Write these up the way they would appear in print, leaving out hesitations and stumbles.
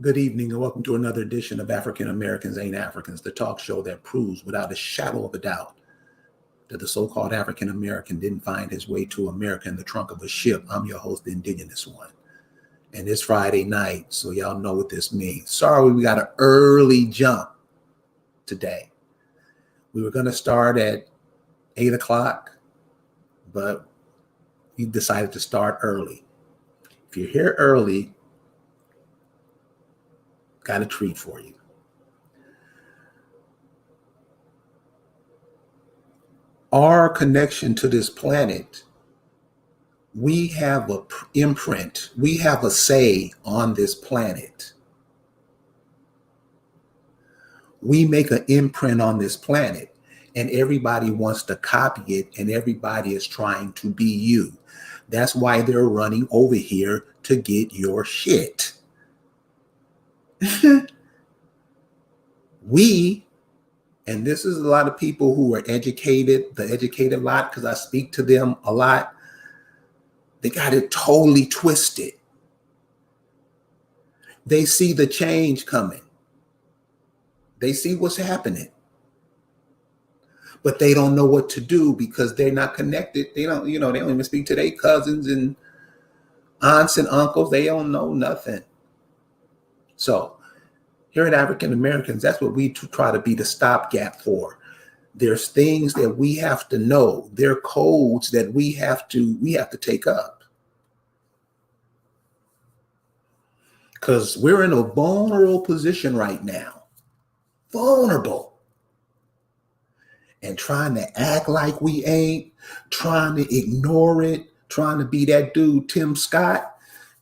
Good evening and welcome to another edition of African Americans Ain't Africans, the talk show that proves without a shadow of a doubt that the so-called African American didn't find his way to America in the trunk of a ship. I'm your host, the indigenous one. And it's Friday night, so y'all know what this means. Sorry, we got an early jump today. We were going to start at 8 o'clock, but we decided to start early. If you're here early, got a treat for you. Our connection to this planet, we have an imprint, we have a say on this planet. We make an imprint on this planet, and everybody wants to copy it, and everybody is trying to be you. That's why they're running over here to get your shit. We, and this is a lot of people who are educated, the educated lot, because I speak to them a lot, they got it totally twisted. They see the change coming. They see what's happening. But they don't know what to do because they're not connected. They don't even speak to their cousins and aunts and uncles. They don't know nothing. So here at African Americans, that's what we try to be the stopgap for. There's things that we have to know. There are codes that we have to take up. Because we're in a vulnerable position right now. Vulnerable. And trying to act like we ain't, trying to ignore it, trying to be that dude, Tim Scott.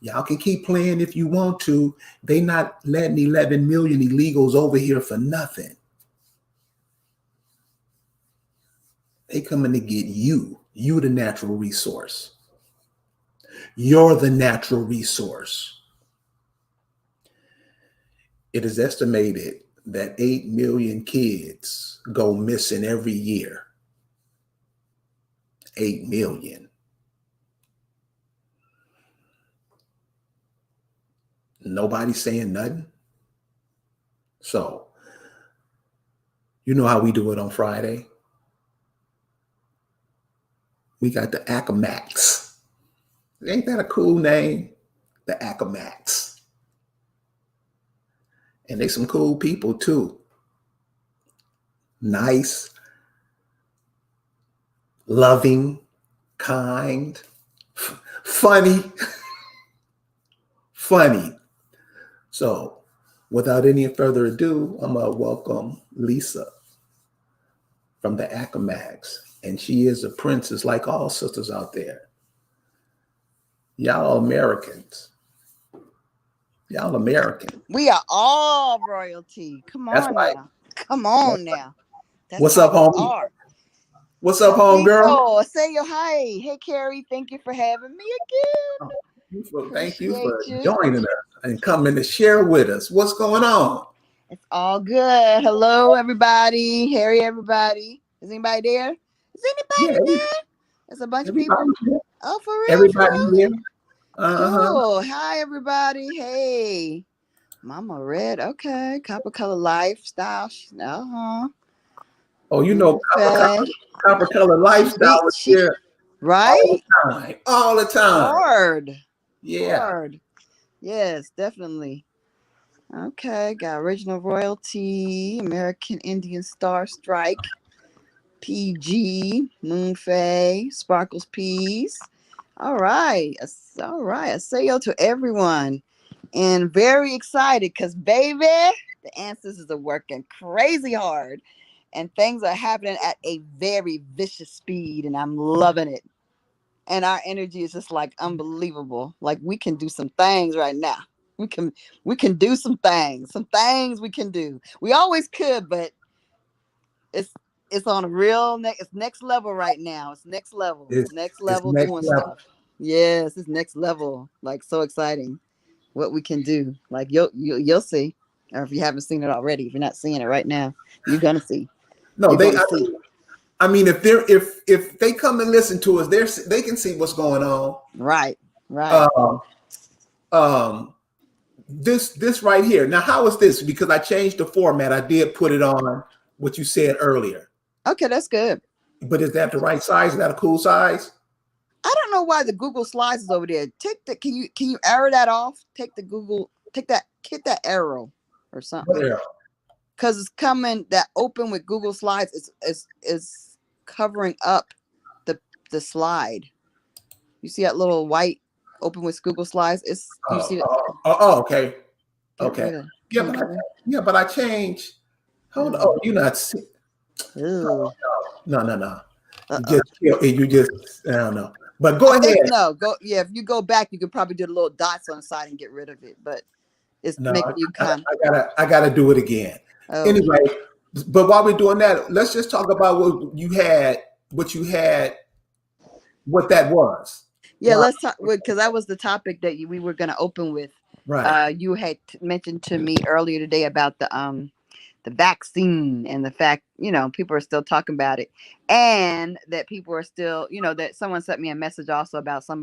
Y'all can keep playing if you want to. They not letting 11 million illegals over here for nothing. They coming to get you. You the natural resource. You're the natural resource. It is estimated that 8 million kids go missing every year. 8 million. Nobody's saying nothing. So, you know how we do it on Friday? We got the Acamax. Ain't that a cool name? The Acamax. And they some cool people too. Nice, loving, kind, funny. Funny. So, without any further ado, I'm going to welcome Lisa from the Acamax. And she is a princess like all sisters out there. Y'all Americans. Y'all American. We are all royalty. Come on. That's right. Now. Come on now. That's what's up, homie? What's up, home girl? Say your hi. Hey, Carrie. Thank you for having me again. Thank you for joining us and coming to share with us. What's going on? It's all good. Hello, everybody. Harry, everybody. Is anybody there? Is anybody there? There's a bunch of people. Here. Oh, for real? Everybody here. Cool. Hi, everybody. Hey. Mama Red. Okay. Copper Color Lifestyle. Oh, you know, Copper Color Lifestyle is here. Right? All the time. Hard. Yeah. Hard. Yes, definitely. Okay. Got Original Royalty, American Indian Star Strike, PG, Moonfae, Sparkles Peas. All right. All right. I say yo to everyone. And very excited because, baby, the ancestors are working crazy hard. And things are happening at a very vicious speed. And I'm loving it. And our energy is just like unbelievable. Like we can do some things right now. We can do some things we can do. We always could, but it's on a real it's next level right now. It's next level. Next level doing stuff. Yes, it's next level. Like so exciting what we can do. Like you'll see. Or if you haven't seen it already, if you're not seeing it right now, you're gonna see. No, I mean, if they come and listen to us, they can see what's going on. Right. This right here. Now, how is this? Because I changed the format. I did put it on what you said earlier. Okay, that's good. But is that the right size? Is that a cool size? I don't know why the Google Slides is over there. Take the can you arrow that off? Take the Google, take that, hit that arrow or something. What arrow? Because it's coming that open with Google Slides is covering up the slide. You see that little white open with Google Slides? It's you see it. Okay. Get Okay. rid of, Yeah, but I changed. Hold on. Oh, you not see. Ooh. No. Uh-oh. You just I don't know. But go ahead. No, go if you go back, you could probably do the little dots on the side and get rid of it. But it's No, making you kind I gotta do it again. of Anyway, but while we're doing that, let's just talk about what you had, what that was. yeah, Wow. let's talk because that was the topic that we were going to open with. Right. You had mentioned to me earlier today about the vaccine and the fact, people are still talking about it, and that people are still, that someone sent me a message also about some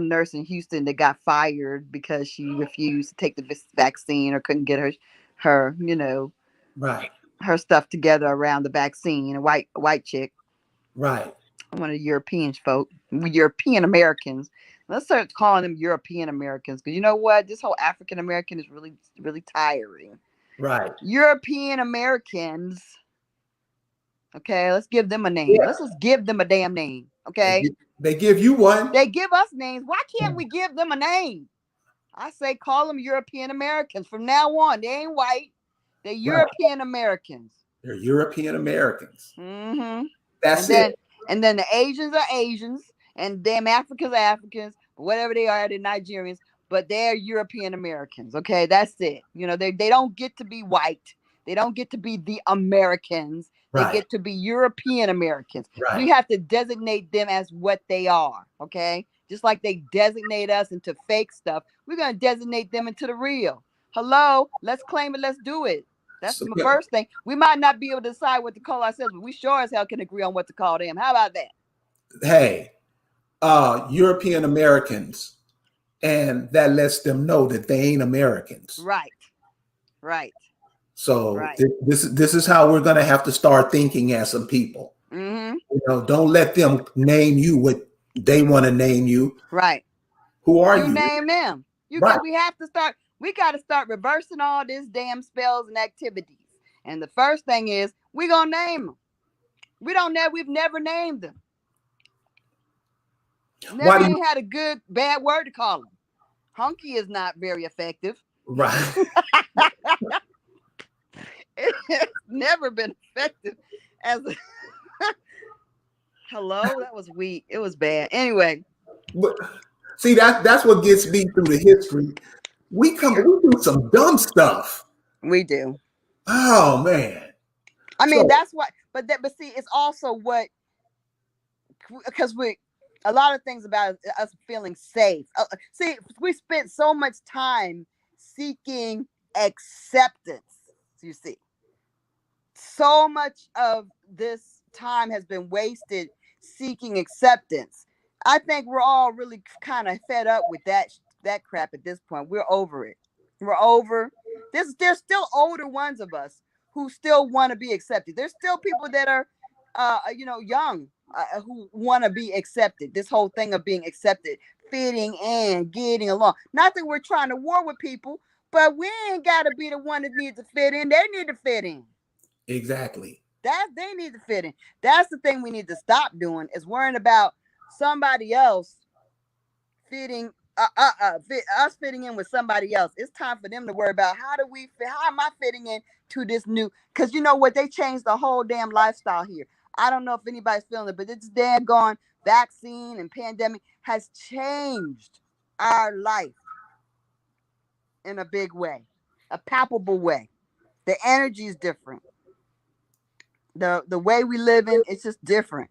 nurse in Houston that got fired because she refused to take the vaccine or couldn't get her Right. her stuff together around the vaccine. A white chick, Right. one of the European Americans. Let's start calling them European Americans, because you know what? This whole African American is really, really tiring. Right. European Americans. Okay, let's give them a name. Yeah. Let's just give them a damn name. Okay, They give you one. they give us names. Why can't we give them a name? I say call them European Americans from now on. They ain't white. They're European Americans. They're European Americans. Mm-hmm. That's it. And then the Asians are Asians, and them Africans are Africans, whatever they are, they're Nigerians, but they're European Americans. Okay, that's it. They don't get to be white. They don't get to be the Americans. They get to be European Americans. Right. We have to designate them as what they are. Okay, just like they designate us into fake stuff, we're gonna designate them into the real. Hello, let's claim it. Let's do it. That's my first thing. We might not be able to decide what to call ourselves, but we sure as hell can agree on what to call them. How about that? Hey, European Americans, and that lets them know that they ain't Americans. Right. So this is how we're gonna have to start thinking as some people. Mm-hmm. Don't let them name you what they want to name you. Right. Who are you? You name them. We got to start reversing all this damn spells and activities. And the first thing is we're going to name them. We've never named them. Never even had a bad word to call them. Hunky is not very effective. Right. It's never been effective as a hello, that was weak. It was bad. Anyway. But see, that's what gets me through the history. We do some dumb stuff. We do. Oh man. I mean, that's what. But see, it's also what, because a lot of things about us feeling safe. See, we spent so much time seeking acceptance. You see, so much of this time has been wasted seeking acceptance. I think we're all really kind of fed up with that crap at this point. We're over it. We're over. There's still older ones of us who still want to be accepted. There's still people that are, young, who want to be accepted. This whole thing of being accepted, fitting in, getting along. Not that we're trying to war with people, but we ain't got to be the one that needs to fit in. They need to fit in. Exactly. They need to fit in. That's the thing we need to stop doing, is worrying about somebody else fitting us fitting in with somebody else. It's time for them to worry about how am I fitting in to this new, because you know what, they changed the whole damn lifestyle here. I don't know if anybody's feeling it, but this daggone vaccine and pandemic has changed our life in a big way, a palpable way. The energy is different. The way we live in, it's just different.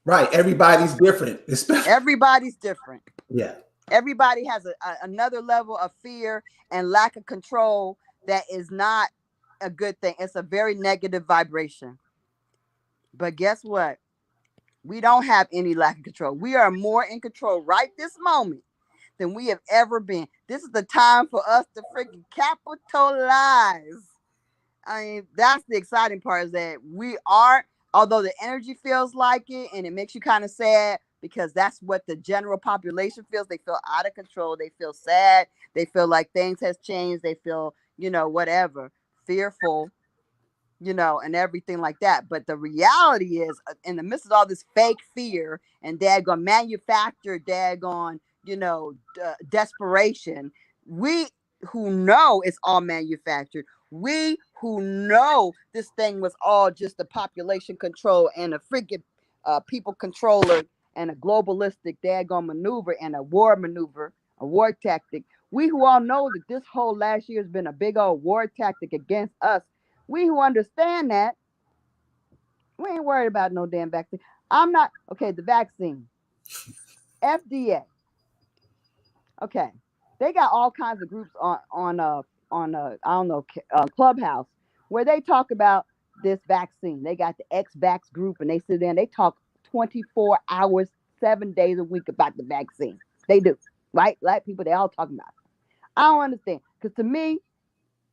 Right. Everybody's different. Everybody's different. Yeah. Everybody has another level of fear and lack of control that is not a good thing. It's a very negative vibration. But guess what? We don't have any lack of control. We are more in control right this moment than we have ever been. This is the time for us to freaking capitalize. I mean, that's the exciting part, is that we are, although the energy feels like it, and it makes you kind of sad, because that's what the general population feels. They feel out of control. They feel sad. They feel like things has changed. They feel, whatever, fearful, and everything like that. But the reality is, in the midst of all this fake fear and daggone manufactured daggone, desperation, we who know it's all manufactured, we who know this thing was all just a population control and a freaking people controller and a globalistic daggone maneuver and a war maneuver, a war tactic. We who all know that this whole last year has been a big old war tactic against us. We who understand that, we ain't worried about no damn vaccine. I'm not, okay, the vaccine. FDA. Okay. They got all kinds of groups on I don't know, Clubhouse, where they talk about this vaccine. They got the X-Vax group, and they sit there and they talk 24 hours, 7 days a week about the vaccine. They do, right? Like people, they all talking about it. I don't understand, because to me,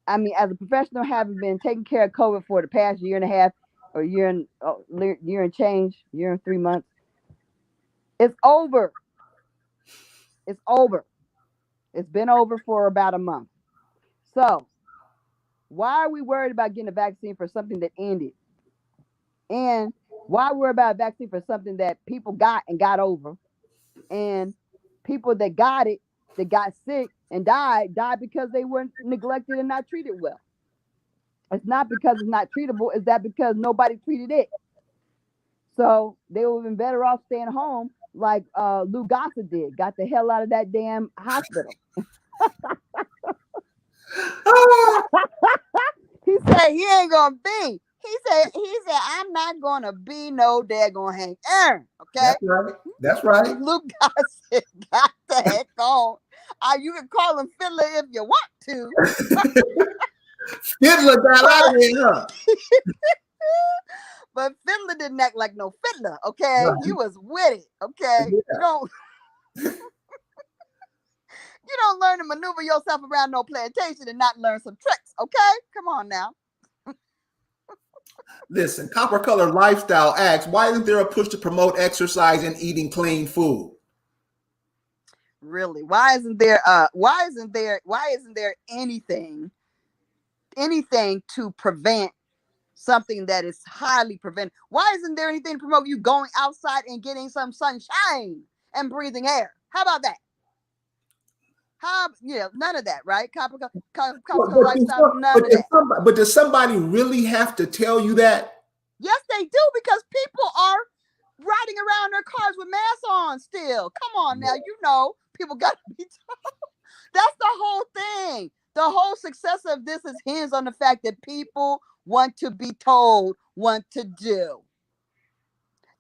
I mean, as a professional, having been taking care of COVID for the past year and a half, or year and change, year and 3 months, it's over. It's over. It's been over for about a month. So why are we worried about getting a vaccine for something that ended? And why worry about a vaccine for something that people got and got over? And people that got it, that got sick and died because they were neglected and not treated well. It's not because it's not treatable. It's that because nobody treated it. So they would have been better off staying home, like Lou Gossett did. Got the hell out of that damn hospital. He said he ain't gonna be. He said I'm not gonna be no daggone Hank Aaron. Okay. That's right. Lou Gossett got the heck on. You can call him Fiddler if you want to. Fiddler got out of here, huh? But Fiddler didn't act like no fiddler, okay? Right. He was with it, okay? Yeah. You don't learn to maneuver yourself around no plantation and not learn some tricks, okay? Come on now. Listen, Copper Color Lifestyle asks, why isn't there a push to promote exercise and eating clean food? Really? Why isn't there anything to prevent something that is highly preventable? Why isn't there anything to promote you going outside and getting some sunshine and breathing air? How about that? None of that, right? Copper Lifestyle, none of that. But does somebody really have to tell you that? Yes, they do, because people are riding around their cars with masks on still. Come on now, people got to be told. That's the whole thing. The whole success of this is hinged on the fact that people want to be told what to do.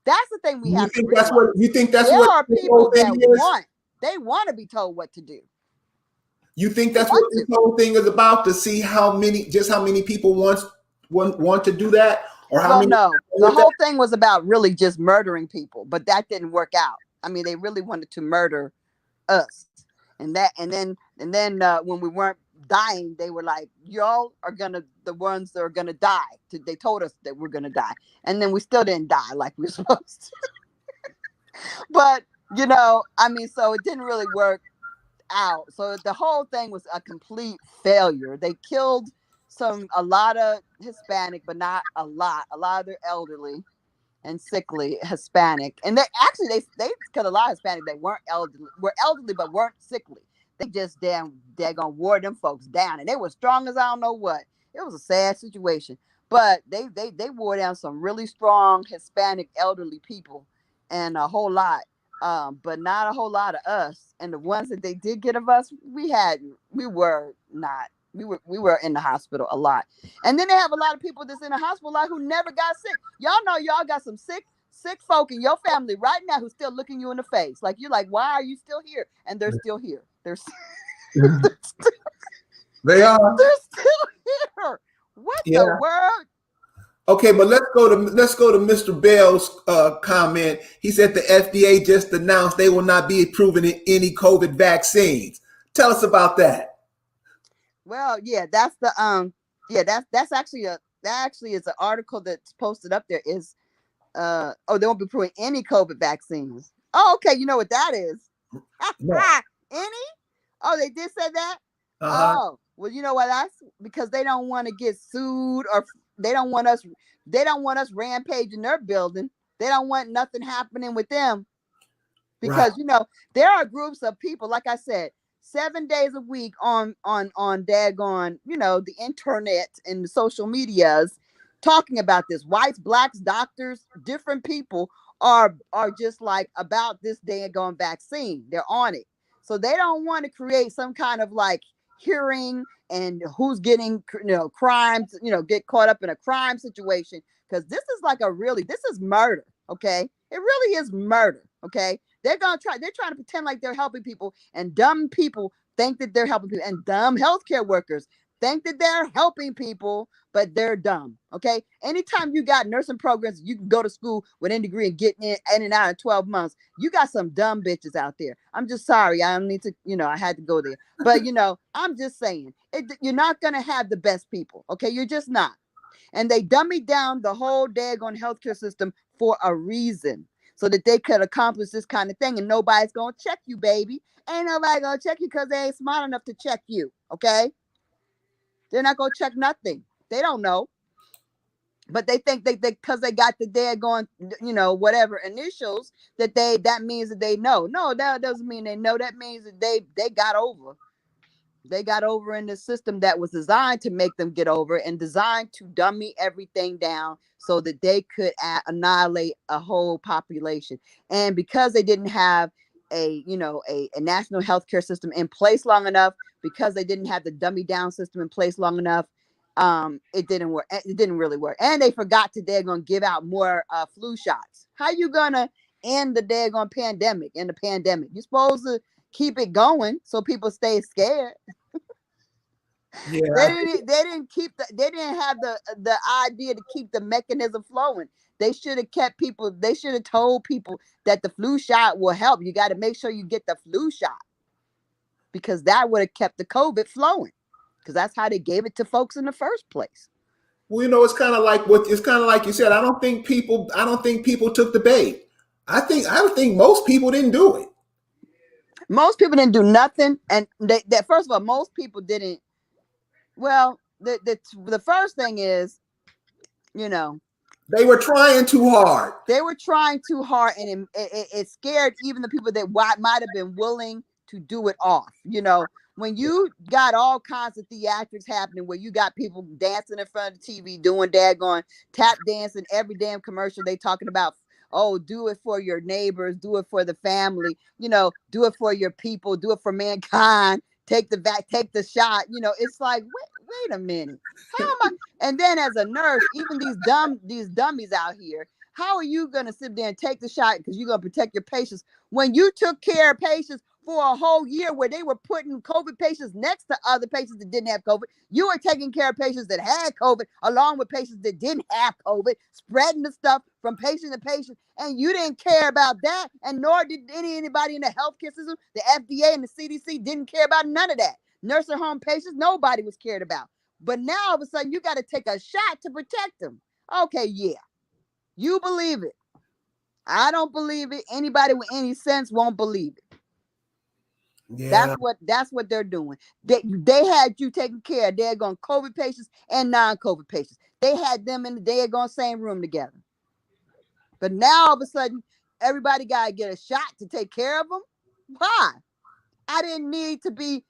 That's the thing we have to realize. You think that's there what are people that want to be told what to do. You think that's what this whole thing is about, to see how many people want to do that, or how many? No, the whole thing was about really just murdering people, but that didn't work out. I mean, they really wanted to murder us, and then when we weren't dying, they were like, y'all are the ones that are gonna die. They told us that we're gonna die, and then we still didn't die like we were supposed to. But so it didn't really work out. So the whole thing was a complete failure. They killed a lot of Hispanic, but not a lot. A lot of their elderly and sickly Hispanic, and they killed a lot of Hispanic that were elderly but weren't sickly. They just they're gonna wore them folks down, and they were strong as I don't know what. It was a sad situation, but they wore down some really strong Hispanic elderly people, and a whole lot, but not a whole lot of us. And the ones that they did get of us, we were in the hospital a lot. And then they have a lot of people that's in the hospital who never got sick. Y'all know y'all got some sick folk in your family right now who's still looking you in the face. Like, you're like, why are you still here? And they're still here. They are. They're still here. What the world? Okay, but let's go to Mr. Bell's comment. He said the FDA just announced they will not be approving any COVID vaccines. Tell us about that. Well, yeah, that's the yeah, that's actually that actually is an article that's posted up there is oh, they won't be approving any COVID vaccines. Oh, okay, you know what that is. No. Any? Oh, they did say that? Uh-huh. Oh, well, you know what? That's because they don't want to get sued, or they don't want us they don't want us rampaging their building. They don't want nothing happening with them, Right. because there are groups of people, like I said, 7 days a week on daggone, the internet and the social medias, talking about this. Whites, blacks, doctors, different people are just like about this daggone vaccine. They're on it. So they don't want to create some kind of like hearing and who's getting crimes, get caught up in a crime situation, because this is like this is murder. Okay, it really is murder. Okay, they're trying to pretend like they're helping people, and dumb people think that they're helping people, and dumb healthcare workers think that they're helping people, but they're dumb. Okay. Anytime you got nursing programs, you can go to school with any degree and get in and out in 12 months. You got some dumb bitches out there. I'm just sorry. I don't need to, I had to go there. But I'm just saying, you're not gonna have the best people. Okay, you're just not. And they dummy down the whole daggone healthcare system for a reason, so that they could accomplish this kind of thing. And nobody's gonna check you, baby. Ain't nobody gonna check you because they ain't smart enough to check you. Okay, they're not gonna check nothing. They don't know. But they think they because they got the daggone, whatever initials, that means that they know. No, that doesn't mean they know. That means that they got over. They got over in the system that was designed to make them get over, and designed to dummy everything down so that they could annihilate a whole population. And because they didn't have a national healthcare system in place long enough, because they didn't have the dummy down system in place long enough, it didn't work. It didn't really work. And they forgot to they're gonna give out more flu shots. How you gonna end the daggone pandemic in the pandemic? You're supposed to keep it going so people stay scared. Yeah. They didn't have the idea to keep the mechanism flowing. They should have kept people, they should have told people that the flu shot will help. You got to make sure you get the flu shot, because that would have kept the COVID flowing, because that's how they gave it to folks in the first place. Well, it's kind of like you said. I don't think people took the bait. I think most people didn't do it. Most people didn't do nothing, and that first of all, most people didn't. Well, the first thing is, They were trying too hard. they were trying too hard, and it scared even the people that might have been willing to do it off. When you got all kinds of theatrics happening, where you got people dancing in front of the TV, doing daggone tap dancing, every damn commercial they talking about, oh, do it for your neighbors, do it for the family, do it for your people, do it for mankind, take the shot. It's like, wait a minute. How am I? And then as a nurse, even these dummies out here, how are you gonna sit there and take the shot because you're gonna protect your patients, when you took care of patients for a whole year, where they were putting COVID patients next to other patients that didn't have COVID? You were taking care of patients that had COVID along with patients that didn't have COVID, spreading the stuff from patient to patient, and you didn't care about that, and nor did anybody in the healthcare system. The FDA and the CDC didn't care about none of that. Nursing home patients, nobody was cared about. But now all of a sudden, you got to take a shot to protect them. Okay, yeah, you believe it. I don't believe it. Anybody with any sense won't believe it. Yeah. That's what they're doing. They had you taking care of daggone COVID patients and non-COVID patients. They had them in the daggone same room together. But now all of a sudden, everybody got to get a shot to take care of them. Why? I didn't need to be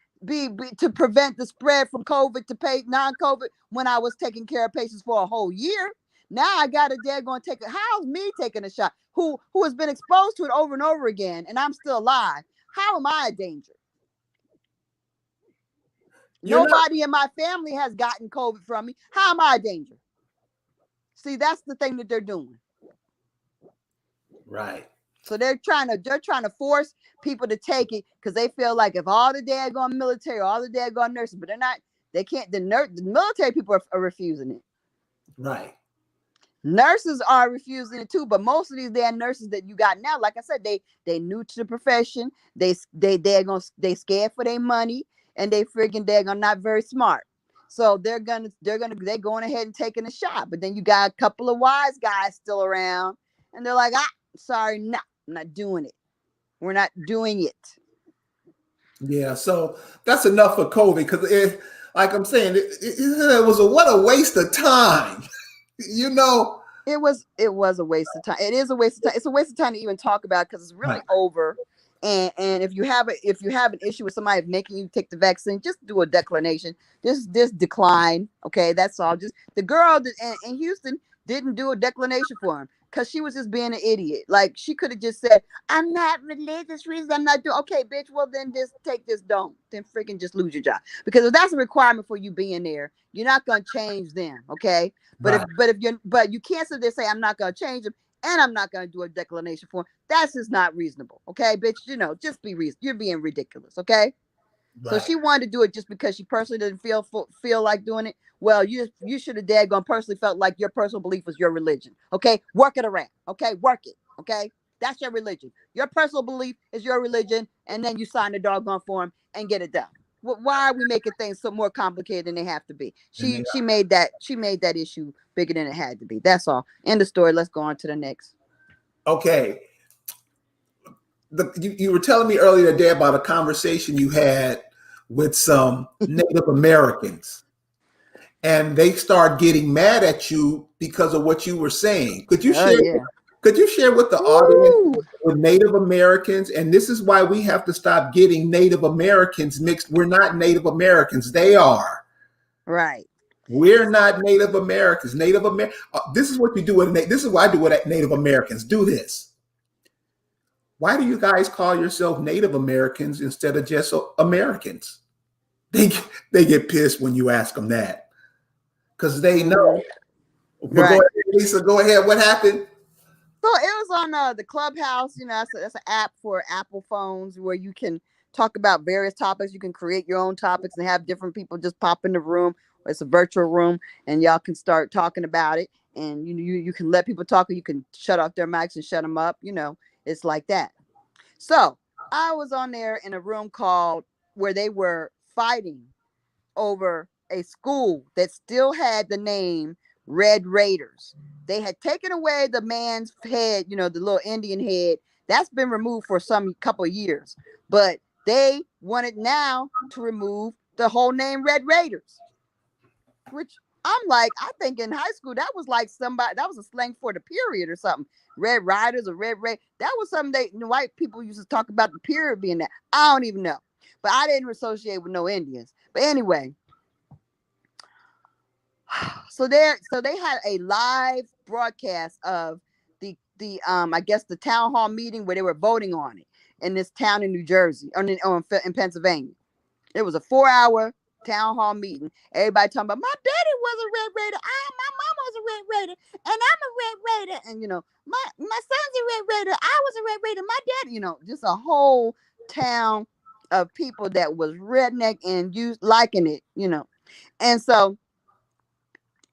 to prevent the spread from COVID to pay non-COVID when I was taking care of patients for a whole year. Now I got a daggone take. How's me taking a shot? Who has been exposed to it over and over again, and I'm still alive? How am I a danger? You're not Nobody in my family has gotten COVID from me. How am I a danger? See, that's the thing that they're doing. right. So they're trying to force people to take it, because they feel like if all the daggone military, all the daggone nurses, but they can't. The military people are refusing it. Right. Nurses are refusing it too, but most of these damn nurses that you got now, like I said, they new to the profession. They scared for their money, and they're gonna not very smart. So they're going ahead and taking a shot. But then you got a couple of wise guys still around, and they're like, sorry, no, I'm not doing it. We're not doing it. Yeah, so that's enough for COVID because, like I'm saying, it was what a waste of time. You know, It was a waste of time. It is a waste of time. It's a waste of time to even talk about because it's really right, over. And if you have an issue with somebody making you take the vaccine, just do a declination. Just decline. Okay, that's all. Just the girl in Houston didn't do a declination for him because she was just being an idiot. Like she could have just said, "I'm not religious reasons. I'm not doing." Okay, bitch. Well, then just take this. Don't then freaking just lose your job because if that's a requirement for you being there, you're not gonna change them. Okay. right, But you can't sit there and say I'm not gonna change them and I'm not gonna do a declination for him. That's just not reasonable. Okay, bitch, just be reasonable. You're being ridiculous, okay? So right. she wanted to do it just because she personally didn't feel like doing it. Well, you should have daggone personally felt like your personal belief was your religion. Okay, work it around. Okay, work it. Okay, that's your religion. Your personal belief is your religion, and then you sign the doggone form and get it done. Why are we making things so more complicated than they have to be? And She made that issue bigger than it had to be. That's all. End of story. Let's go on to the next. okay. You were telling me earlier today about a conversation you had with some Native Americans, and they start getting mad at you because of what you were saying. Oh yeah. Could you share with the audience Woo! with Native Americans? And this is why we have to stop getting Native Americans mixed. We're not Native Americans. They are. Right. We're not Native Americans. This is what you do with this is what I do with Native Americans. Do this. Why do you guys call yourself Native Americans instead of just Americans? They they get pissed when you ask them that because they know. But Right. go ahead, Lisa. Go ahead. What happened? So it was on the Clubhouse. That's an app for Apple phones where you can talk about various topics. You can create your own topics and have different people just pop in the room. It's a virtual room, and y'all can start talking about it. And you can let people talk, or you can shut off their mics and shut them up. It's like that. So I was on there in a room called where they were fighting over a school that still had the name Red Raiders. They had taken away the man's head, the little Indian head. That's been removed for some couple of years. But they wanted now to remove the whole name Red Raiders, which I'm like, I think in high school that was like that was a slang for the period or something. Red Riders or Red Ray. That was something white people used to talk about the period being that. I don't even know. But I didn't associate with no Indians. But anyway, so they had a live broadcast of the I guess the town hall meeting where they were voting on it in this town in New Jersey or in Pennsylvania. It was a 4-hour town hall meeting. Everybody talking about my daddy was a Red Raider. My mom was a Red Raider, and I'm a Red Raider, and my son's a Red Raider. I was a Red Raider. My dad, just a whole town of people that was redneck and liking it, and so.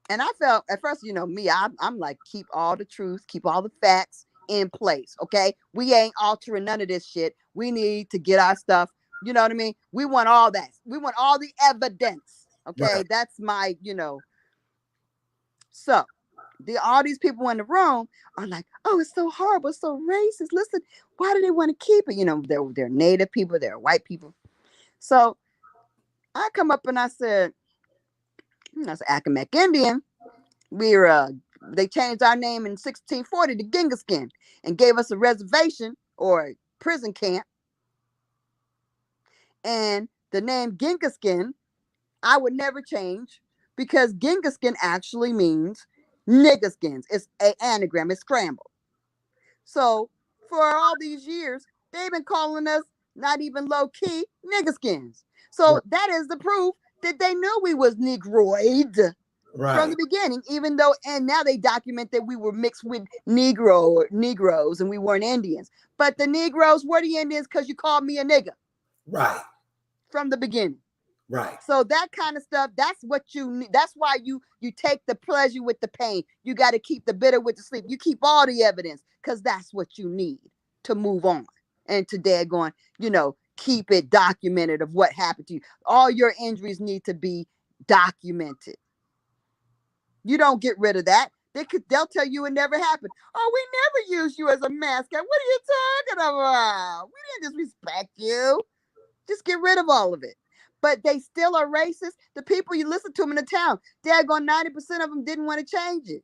And I felt at first, me, I'm like, keep all the truth, keep all the facts in place. Okay. We ain't altering none of this shit. We need to get our stuff. You know what I mean? We want all that. We want all the evidence. Okay. Right. That's so all these people in the room are like, oh, it's so horrible. It's so racist. Listen, why do they want to keep it? They're native people. They're white people. So I come up and I said, that's Accomack Indian. They changed our name in 1640 to Genghis-Khan and gave us a reservation or a prison camp. And the name Genghis-Khan, I would never change because Genghis-Khan actually means nigger skins. It's an anagram. It's scrambled. So for all these years, they've been calling us not even low key nigger skins. So that is the proof that they knew we was Negroid from the beginning, even though, and now they document that we were mixed with Negroes and we weren't Indians. But the Negroes were the Indians because you called me a nigger. Right. From the beginning. Right. So that kind of stuff, that's what you need. That's why you take the pleasure with the pain. You got to keep the bitter with the sleep. You keep all the evidence because that's what you need to move on and to daggone, keep it documented of what happened to you. All your injuries need to be documented. You don't get rid of that. They'll tell you it never happened. Oh, we never used you as a mascot. What are you talking about? We didn't disrespect you. Just get rid of all of it. But they still are racist. The people you listen to them in the town, daggone 90% of them didn't want to change it.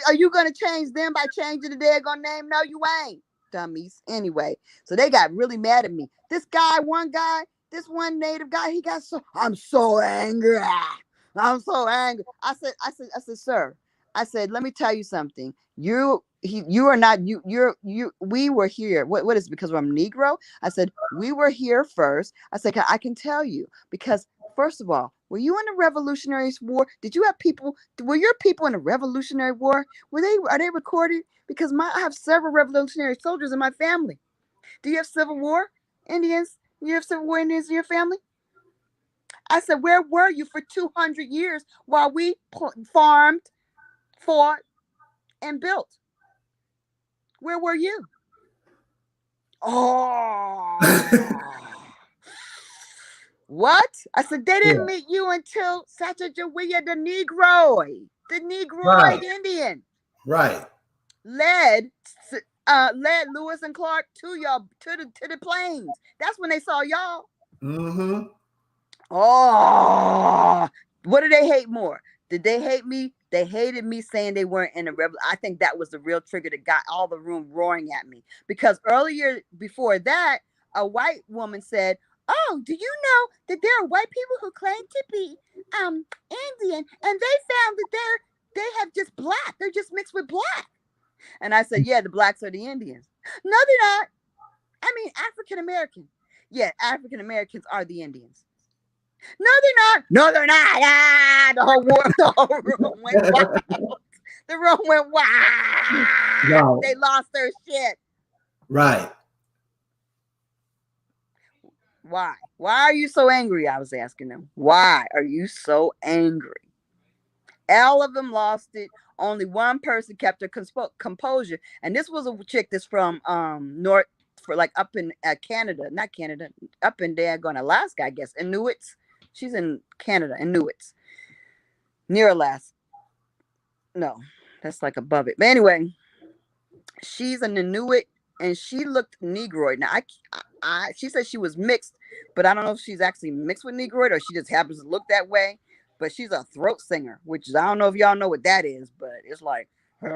Are you going to change them by changing the daggone name? No, you ain't, dummies. Anyway, so they got really mad at me. This one native guy, I'm so angry. I'm so angry. I said, sir, let me tell you something. You are not, we were here. What is it? Because I'm Negro? I said, we were here first. I said, I can tell you because first of all, were you in the Revolutionary War? Were your people in the Revolutionary War? Are they recorded? Because I have several Revolutionary soldiers in my family. Do you have Civil War Indians? You have Civil War Indians in your family? I said, where were you for 200 years while we farmed, fought, and built? Where were you? Oh, what? I said, they didn't meet you until Sacagawea, the Negroid Indian. Right. Led Lewis and Clark to the plains. That's when they saw y'all. Mm-hmm. Oh, what do they hate more? Did they hate me? They hated me saying they weren't in a rebel. I think that was the real trigger that got all the room roaring at me. Because earlier, before that, a white woman said, oh, do you know that there are white people who claim to be Indian, and they found that they have just black. They're just mixed with black. And I said, yeah, the blacks are the Indians. No, they're not. I mean, African American. Yeah, African Americans are the Indians. No, they're not. No, they're not. Ah, the whole room went wild. The room went wild. Wow. They lost their shit. Right. Why? Why are you so angry? I was asking them. Why are you so angry? All of them lost it. Only one person kept her composure. And this was a chick that's from north, for like up in Canada, not Canada, up in there going Alaska, I guess, Inuits. She's in Canada, Inuits, near Alaska. No, that's like above it. But anyway, she's an Inuit, and she looked Negroid. Now, she said she was mixed, but I don't know if she's actually mixed with Negroid or she just happens to look that way. But she's a throat singer, which I don't know if y'all know what that is, but it's like, and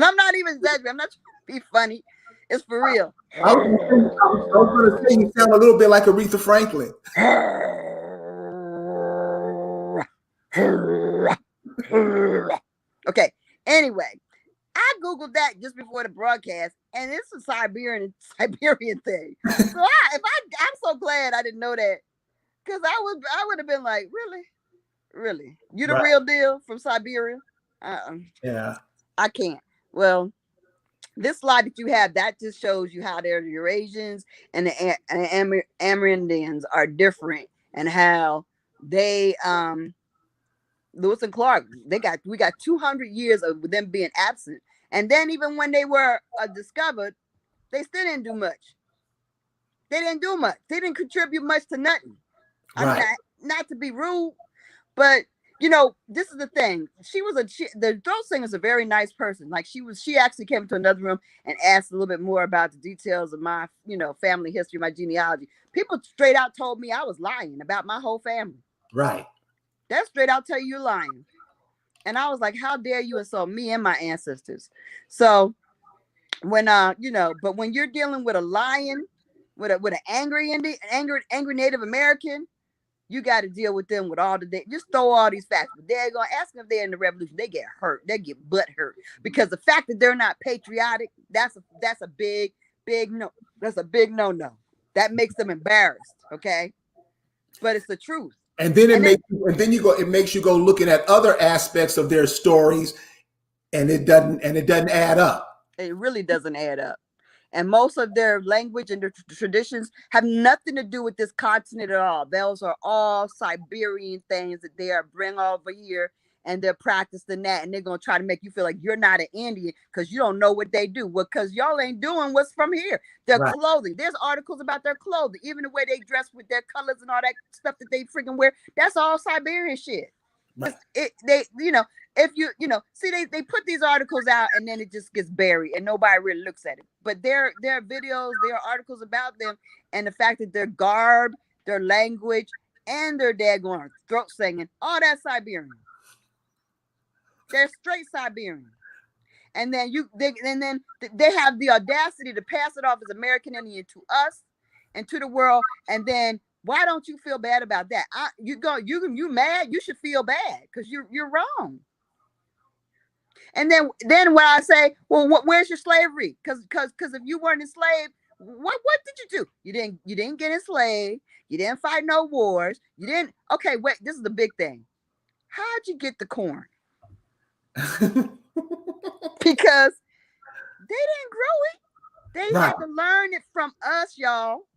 I'm not even exaggerating. I'm not trying to be funny. It's for real. I was going to say you sound a little bit like Aretha Franklin. Okay. Anyway, I Googled that just before the broadcast, and it's a Siberian thing. So I'm so glad I didn't know that, because I would have been like, really, you the real deal from Siberia? Yeah, I can't. Well, this slide that you have, that just shows you how the Eurasians and the Amerindians are different, and how they Lewis and Clark, we got 200 years of them being absent. And then even when they were discovered, they still didn't do much. They didn't do much. They didn't contribute much to nothing. Right. I mean, not to be rude, but this is the thing. The throat singer is a very nice person. Like she actually came to another room and asked a little bit more about the details of my, family history, my genealogy. People straight out told me I was lying about my whole family. Right. That's straight out tell you you're lying. And I was like, how dare you insult me and my ancestors? So when but when you're dealing with a lion, with an angry Native American, you got to deal with them with all just throw all these facts. But they're gonna ask them if they're in the revolution, they get hurt, they get butt hurt, because the fact that they're not patriotic, that's a big no. That's a big no. That makes them embarrassed. Okay, but it's the truth. And then it makes you go looking at other aspects of their stories and it doesn't add up. It really doesn't add up. And most of their language and their traditions have nothing to do with this continent at all. Those are all Siberian things that they are bring over here, and they're practicing that, and they're gonna try to make you feel like you're not an Indian because you don't know what they do. Well, because y'all ain't doing what's from here. Their Right. clothing. There's articles about their clothing, even the way they dress with their colors and all that stuff that they freaking wear. That's all Siberian shit. Right. They if see, they put these articles out and then it just gets buried and nobody really looks at it, but there are videos, there are articles about them, and the fact that their garb, their language, and their daggone throat singing, all that Siberian. They're straight Siberian. And then they have the audacity to pass it off as American Indian to us and to the world. And then why don't you feel bad about that? You mad? You should feel bad because you're wrong. And then when I say, well, where's your slavery? Because if you weren't enslaved, what did you do? You didn't get enslaved. You didn't fight no wars. You didn't. Okay, wait. This is the big thing. How'd you get the corn? Because they didn't grow it. They had to learn it from us, y'all.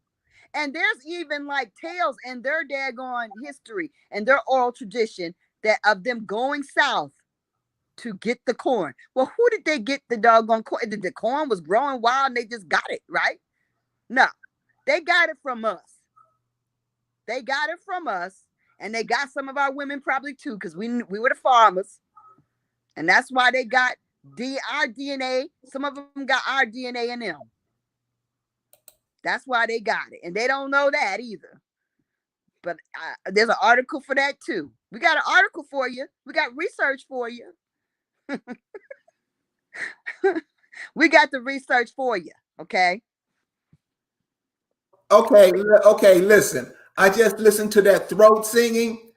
And there's even like tales in their daggone history and their oral tradition that of them going south to get the corn. Well, who did they get the doggone corn? The corn was growing wild and they just got it, right? No, they got it from us. They got it from us, and they got some of our women probably too, because we were the farmers, and that's why they got our DNA. Some of them got our DNA in them. That's why they got it, and they don't know that either. But there's an article for that too. We got an article for you. We got research for you. We got the research for you. Okay. Okay. Listen, I just listened to that throat singing.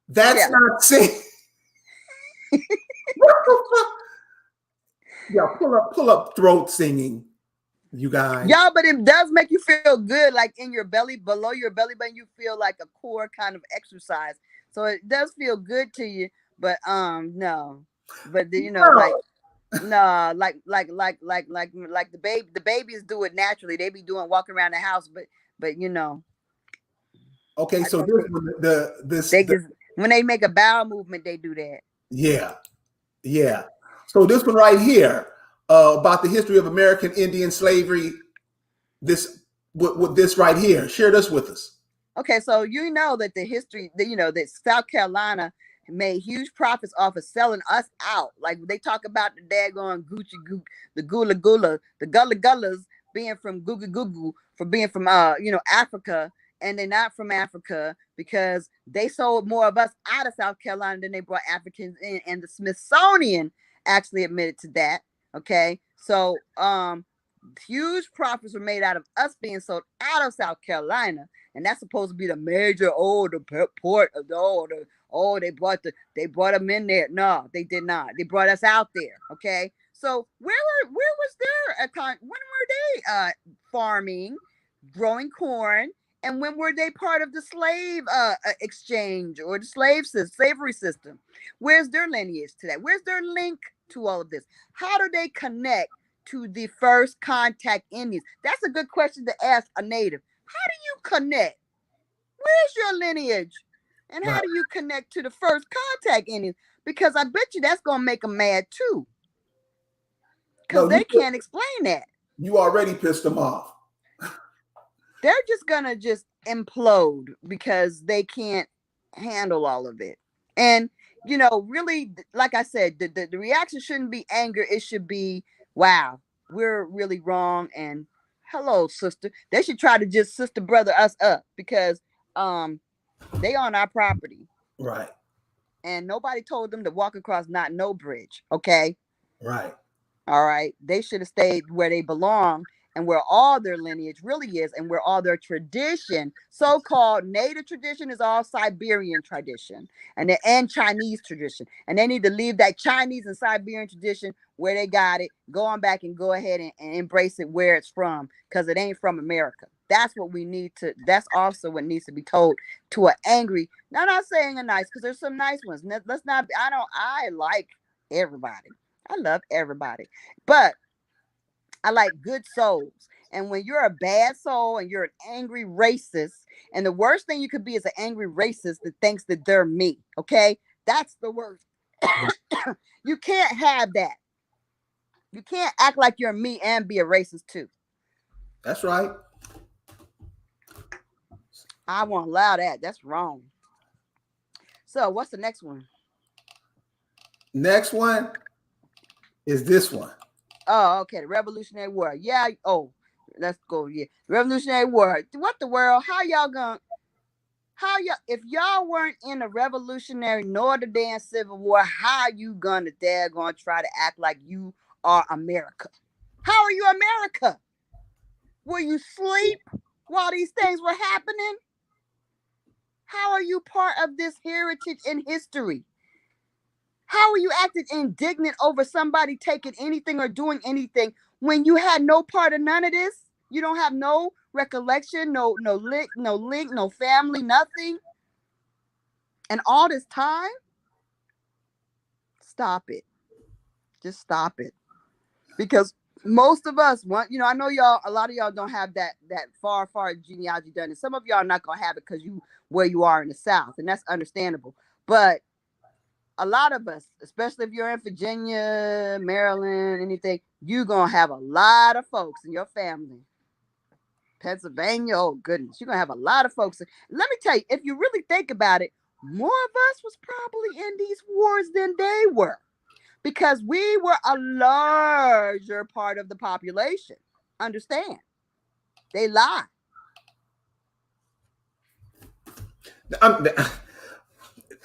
That's not singing. Yeah, pull up throat singing, you guys. Yeah, but it does make you feel good, like in your belly, below your belly button, you feel like a core kind of exercise. So it does feel good to you, but no. But like the babies do it naturally. They be walking around the house, but Okay, so when they make a bowel movement, they do that. Yeah. So this one right here, about the history of American Indian slavery, this right here, share this with us. Okay, so you know that the history, that South Carolina made huge profits off of selling us out. Like they talk about the daggone Gucci, the Gula Gula, the Gullah Gullas being from Gugu, for being from Africa, and they're not from Africa because they sold more of us out of South Carolina than they brought Africans in, and the Smithsonian actually admitted to that. Okay, so huge profits were made out of us being sold out of South Carolina, and that's supposed to be the major the port of they brought them in there. No, they did not. They brought us out there. Okay, so where was their when were they farming, growing corn, and when were they part of the slave exchange or the slavery system? Where's their lineage to that? Where's their link to all of this? How do they connect to the first contact Indians? That's a good question to ask a native. How do you connect? Where's your lineage? And how do you connect to the first contact Indians? Because I bet you that's going to make them mad too. Because they can't explain that. You already pissed them off. They're just going to implode because they can't handle all of it. And, really, like I said, the reaction shouldn't be anger. It should be, wow, we're really wrong. And hello, sister. They should try to just sister brother us up because they on our property. Right. And nobody told them to walk across not no bridge. Okay. Right. All right. They should have stayed where they belong and where all their lineage really is and where all their tradition, so-called native tradition, is all Siberian tradition and Chinese tradition. And they need to leave that Chinese and Siberian tradition where they got it, go on back and go ahead and embrace it where it's from, because it ain't from America. That's what we need to, that's also what needs to be told to an angry, not saying a nice, because there's some nice ones. Let's not, I like everybody. I love everybody, but I like good souls. And when you're a bad soul and you're an angry racist, and the worst thing you could be is an angry racist that thinks that they're me. Okay, that's the worst. You can't have that. You can't act like you're me and be a racist too. That's right. I won't allow that. That's wrong. So what's the next one? Next one is this one. Oh, okay. The Revolutionary War. Yeah. Oh, let's go. Yeah. Revolutionary War. What the world? How y'all gonna? How y'all? If y'all weren't in the Revolutionary nor the damn Civil War, how you gonna daggone try to act like you are America? How are you America? Were you sleep while these things were happening? How are you part of this heritage and history? How are you acting indignant over somebody taking anything or doing anything when you had no part of none of this? You don't have no recollection, no link, no family, nothing. And all this time, stop it. Just stop it. Because most of us want, I know y'all, a lot of y'all don't have that far genealogy done. And some of y'all are not gonna have it because you where you are in the South, and that's understandable. But a lot of us, especially if you're in Virginia, Maryland, anything, you're going to have a lot of folks in your family. Pennsylvania, oh goodness, you're going to have a lot of folks. Let me tell you, if you really think about it, more of us was probably in these wars than they were because we were a larger part of the population. Understand? They lie.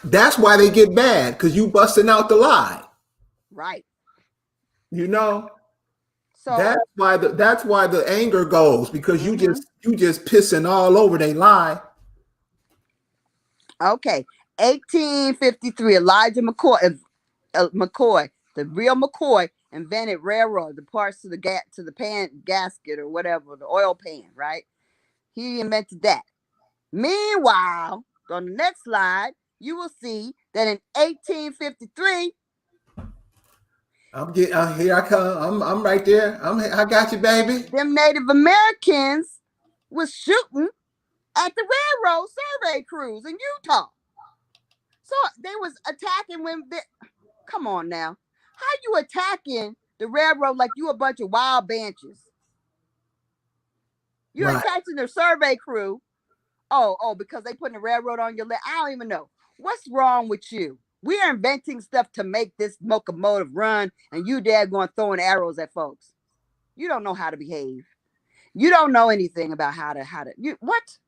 That's why they get mad, because you busting out the lie. Right. So So that's why the anger goes, because you mhm. just pissing all over they lie. Okay. 1853, Elijah McCoy, the real McCoy, invented railroad, the parts to the pan gasket or whatever, the oil pan, right? He invented that. Meanwhile, on the next slide, you will see that in 1853, Here I come. I'm right there. I got you, baby. them Native Americans was shooting at the railroad survey crews in Utah. So they was attacking come on now. How you attacking the railroad like you a bunch of wild banches? You're Right. attaching their survey crew. Oh, because they putting the railroad on your list. I don't even know. What's wrong with you? We are inventing stuff to make this locomotive run, and you dad going throwing arrows at folks. You don't know how to behave. You don't know anything about how to you what?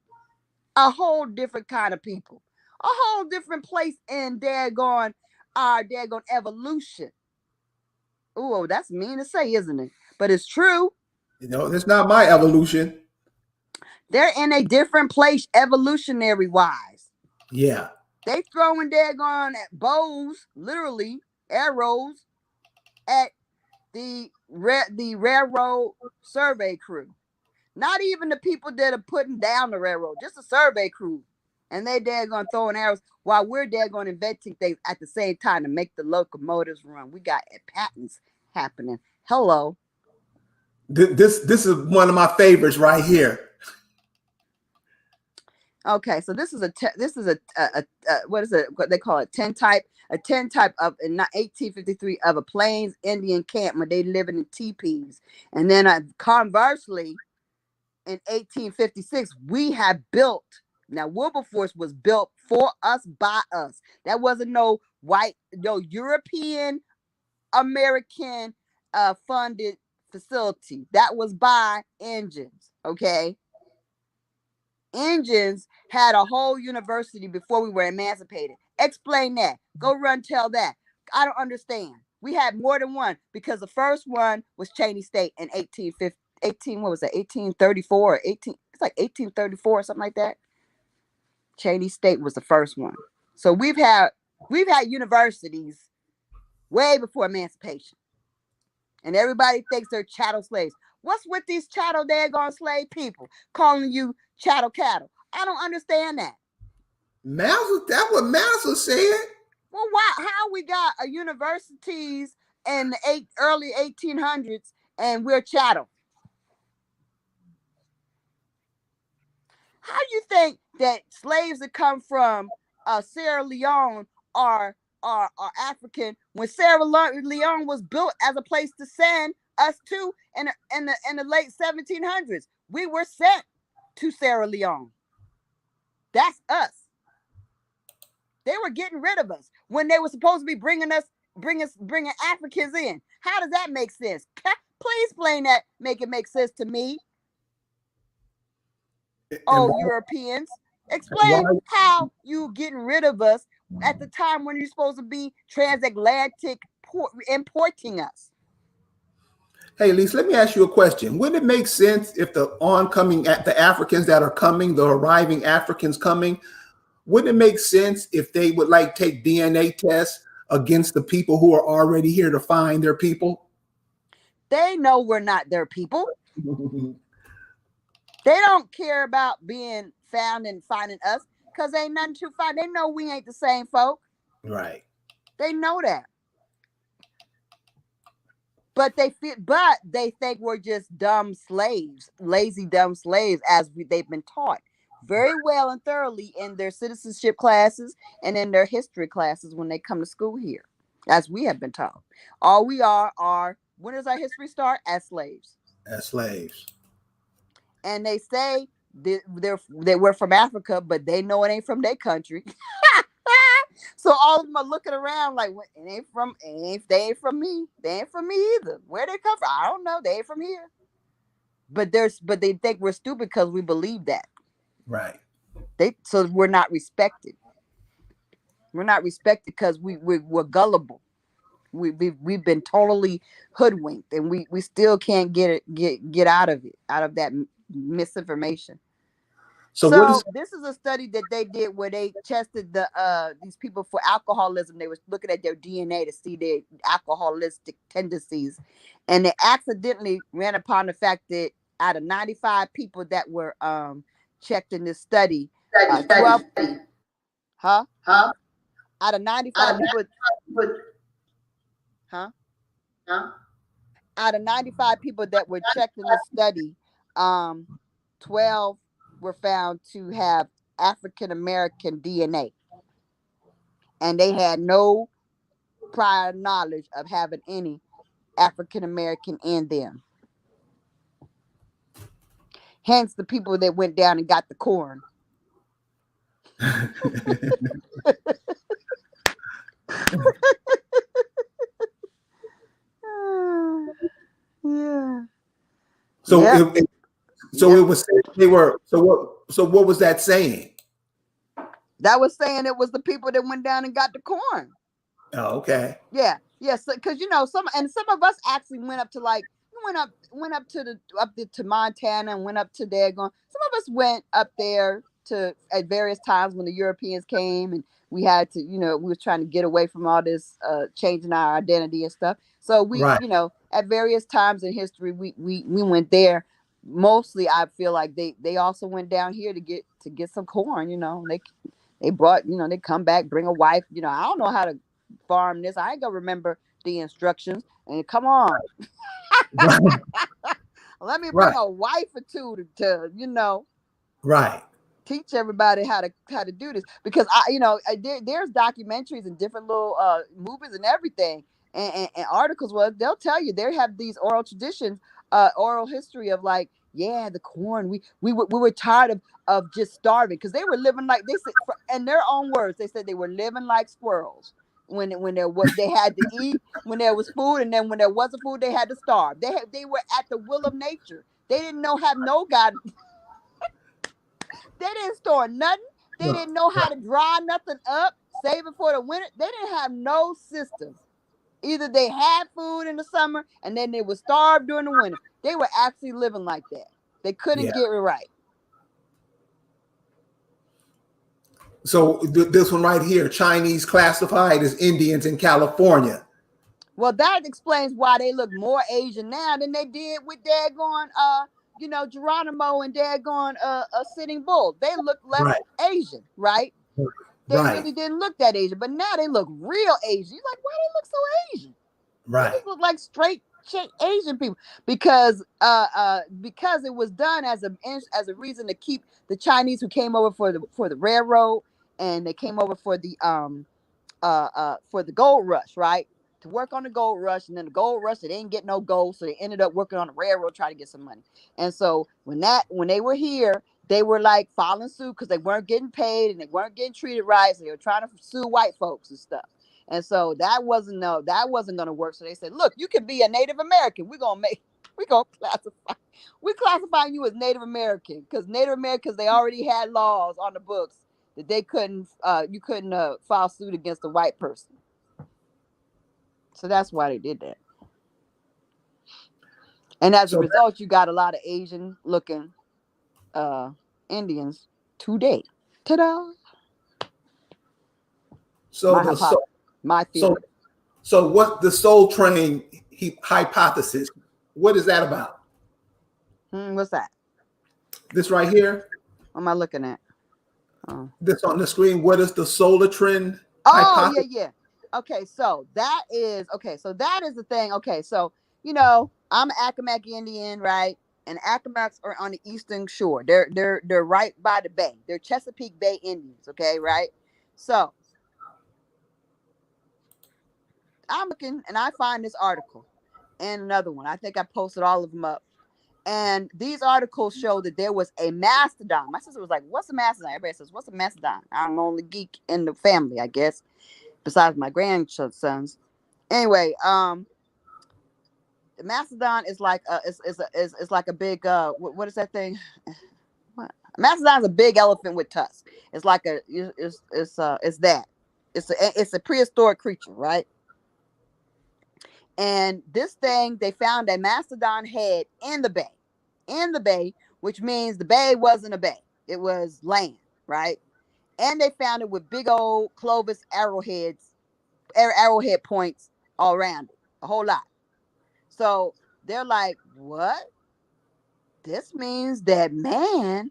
A whole different kind of people. A whole different place in daggone our daggone evolution. Oh, that's mean to say, isn't it? But it's true. It's not my evolution. They're in a different place evolutionary wise. Yeah. They throwing daggone at bows, literally arrows, at the railroad survey crew. Not even the people that are putting down the railroad, just a survey crew. And they daggone throwing arrows while we're daggone inventing things at the same time to make the locomotives run. We got patents happening. Hello. This is one of my favorites right here. Okay, so this is a what is it? What they call it? A 10 type of in 1853 of a Plains Indian camp where they living in teepees, and then conversely, in 1856 we have built. Now Wilberforce was built for us by us. That wasn't no white, no European American funded facility. That was by engines. Okay. Engines had a whole university before we were emancipated. Explain that. Go run tell that. I don't understand. We had more than one because the first one was Cheney State in 18, what was that? 1834 or 18, it's like 1834 or something like that. Cheney State was the first one. So we've had universities way before emancipation. And everybody thinks they're chattel slaves. What's with these chattel daggone slave people calling you chattel cattle? I don't understand that. That's what Massa said. Well, why? How we got universities in the early 1800s, and we're chattel. How do you think that slaves that come from Sierra Leone are are African when Leone was built as a place to send us to in the late 1700s? We were sent to Sierra Leone. That's us. They were getting rid of us when they were supposed to be bringing Africans in. How does that make sense? Please explain that. Make it make sense to me. Oh, Europeans, explain how you getting rid of us at the time when you're supposed to be transatlantic importing us. Hey, Lisa, let me ask you a question. Wouldn't it make sense if the Africans that are coming, the arriving Africans coming, wouldn't it make sense if they would like take DNA tests against the people who are already here to find their people? They know we're not their people. They don't care about being found and finding us because ain't nothing to find. They know we ain't the same folk. Right. They know that. But they think we're just dumb slaves, lazy dumb slaves, as they've been taught very well and thoroughly in their citizenship classes and in their history classes when they come to school here, as we have been taught. All we are when does our history start? As slaves. As slaves. And they say they were from Africa, but they know it ain't from their country. So all of them are looking around like, they ain't from me. They ain't from me either. Where they come from? I don't know. They ain't from here. But they think we're stupid because we believe that. Right. So we're not respected. We're not respected because we're gullible. We've been totally hoodwinked, and we still can't get out of that misinformation. So this is a study that they did where they tested these people for alcoholism. They were looking at their DNA to see their alcoholistic tendencies, and they accidentally ran upon the fact that out of 95 people that were checked in this study, 12, out of 95 people, out of 95 people that were checked in the study, 12 were found to have African American DNA, and they had no prior knowledge of having any African American in them. Hence the people that went down and got the corn. Yeah. So yep. It was they were. So what was that saying? That was saying it was the people that went down and got the corn. Oh, okay. Yeah. Yes, because some of us actually went up to went up to Montana and went up to Dagon. Some of us went up there at various times when the Europeans came, and we had to, we were trying to get away from all this changing our identity and stuff. So we, right. At various times in history, we went there. Mostly, I feel like they also went down here to get some corn. They brought, they come back, bring a wife. I don't know how to farm this. I ain't gonna remember the instructions. And come on, let me bring a wife or two to right, teach everybody how to do this, because there's documentaries and different little movies and everything and articles where they'll tell you they have these oral traditions, oral history of the corn. We were tired of just starving, because they were living like, they said, in their own words, they said they were living like squirrels when they had to eat when there was food, and then when there wasn't food they had to starve. They were at the will of nature. They didn't have no God. They didn't store nothing. They didn't know how to dry nothing up, save it for the winter. They didn't have no systems. Either they had food in the summer and then they would starve during the winter. They were actually living like that. They couldn't get it right. So this one right here, Chinese classified as Indians in California. Well, that explains why they look more Asian now than they did with daggone Geronimo and daggone Sitting Bull. They look less Asian, right? They really didn't look that Asian, but now they look real Asian. You're like, why they look so Asian? Right. These look like straight Asian people because it was done as a reason to keep the Chinese who came over for the railroad, and they came over for the gold rush, right? To work on the gold rush, and then the gold rush, they didn't get no gold, so they ended up working on the railroad trying to get some money. And so when they were here, they were like filing suit because they weren't getting paid and they weren't getting treated right, so they were trying to sue white folks and stuff. And so that wasn't gonna work. So they said, look, you can be a Native American. We're gonna classifying you as Native American because Native Americans, they already had laws on the books that they couldn't you couldn't file suit against a white person. So that's why they did that. And as a So result, you got a lot of Asian looking Indians today. Ta-da! so the so My so theory. so what the Soul Train hypothesis? What is that about? What's that? This right here, What am I looking at? Oh. this on the screen. What is the solar trend Oh, hypothesis? yeah. Okay, so that is the thing. Okay, so I'm an Accomack Indian, right? And Accomacs are on the eastern shore. They're right by the bay. They're Chesapeake Bay Indians, okay, right? So I'm looking and I find this article and another one. I think I posted all of them up. And these articles show that there was a mastodon. My sister was like, "What's a mastodon?" Everybody says, "What's a mastodon?" I'm the only geek in the family, I guess, besides my grandsons. Anyway, the mastodon is like is like a big what is that thing? What? A mastodon is a big elephant with tusks. It's like it's that. It's a prehistoric creature, right? And this thing, they found a mastodon head in the bay, which means the bay wasn't a bay; it was land, right? And they found it with big old Clovis arrowhead points all around it, a whole lot. So they're like, what? This means that man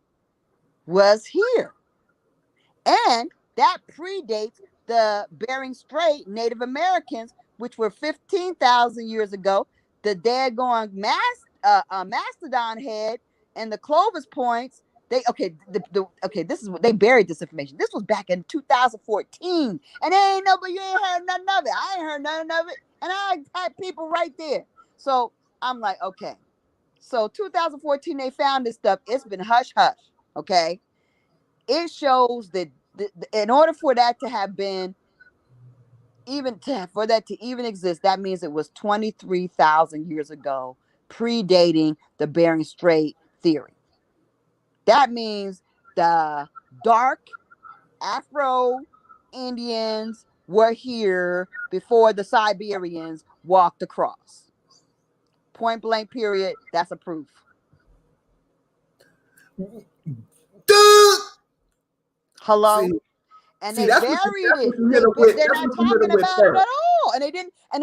was here. And that predates the Bering Strait Native Americans, which were 15,000 years ago. The daggone mastodon head and the Clovis points. This is what they buried this information. This was back in 2014, and you ain't heard nothing of it. I ain't heard nothing of it, and I had people right there. So I'm like, okay. So 2014, they found this stuff. It's been hush hush. Okay, it shows that in order for that to have been for that to even exist, that means it was 23,000 years ago, predating the Bering Strait theory. That means the dark Afro Indians were here before the Siberians walked across. Point blank, period. That's a proof. Dude! Hello? See, And see, they that's what buried it. you hit them with. They're That's not what you hit talking them with about it first. at all, and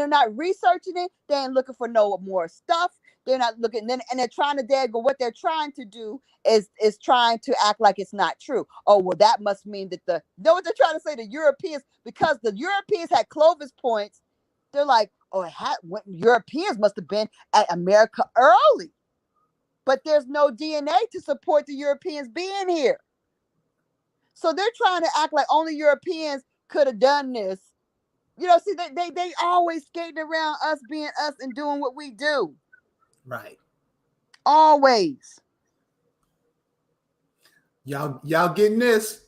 they're not researching it. They ain't looking for no more stuff. They're not looking, and they're trying to what they're trying to do is trying to act like it's not true. Oh well, that must mean that know what they're trying to say, the Europeans, because the Europeans had Clovis points. They're like, oh, Europeans must have been at America early, but there's no DNA to support the Europeans being here. So they're trying to act like only Europeans could have done this. See, they always skating around us being us and doing what we do. Right. Always. Y'all getting this?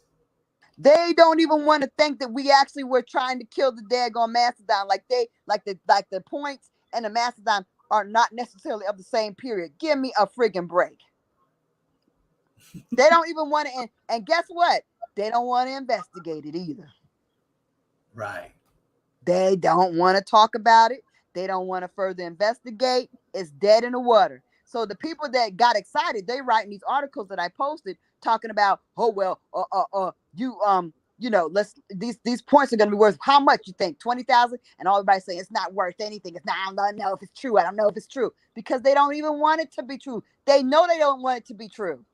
They don't even want to think that we actually were trying to kill the daggone mastodon. Like the points and the mastodon are not necessarily of the same period. Give me a friggin' break. They don't even want to, and guess what? They don't want to investigate it either. Right. They don't want to talk about it. They don't want to further investigate. It's dead in the water. So the people that got excited, they writing these articles that I posted talking about, oh well, let's these points are gonna be worth how much you think? 20,000? And everybody's saying it's not worth anything. It's not, I don't know if it's true. I don't know if it's true. Because they don't even want it to be true. They know they don't want it to be true.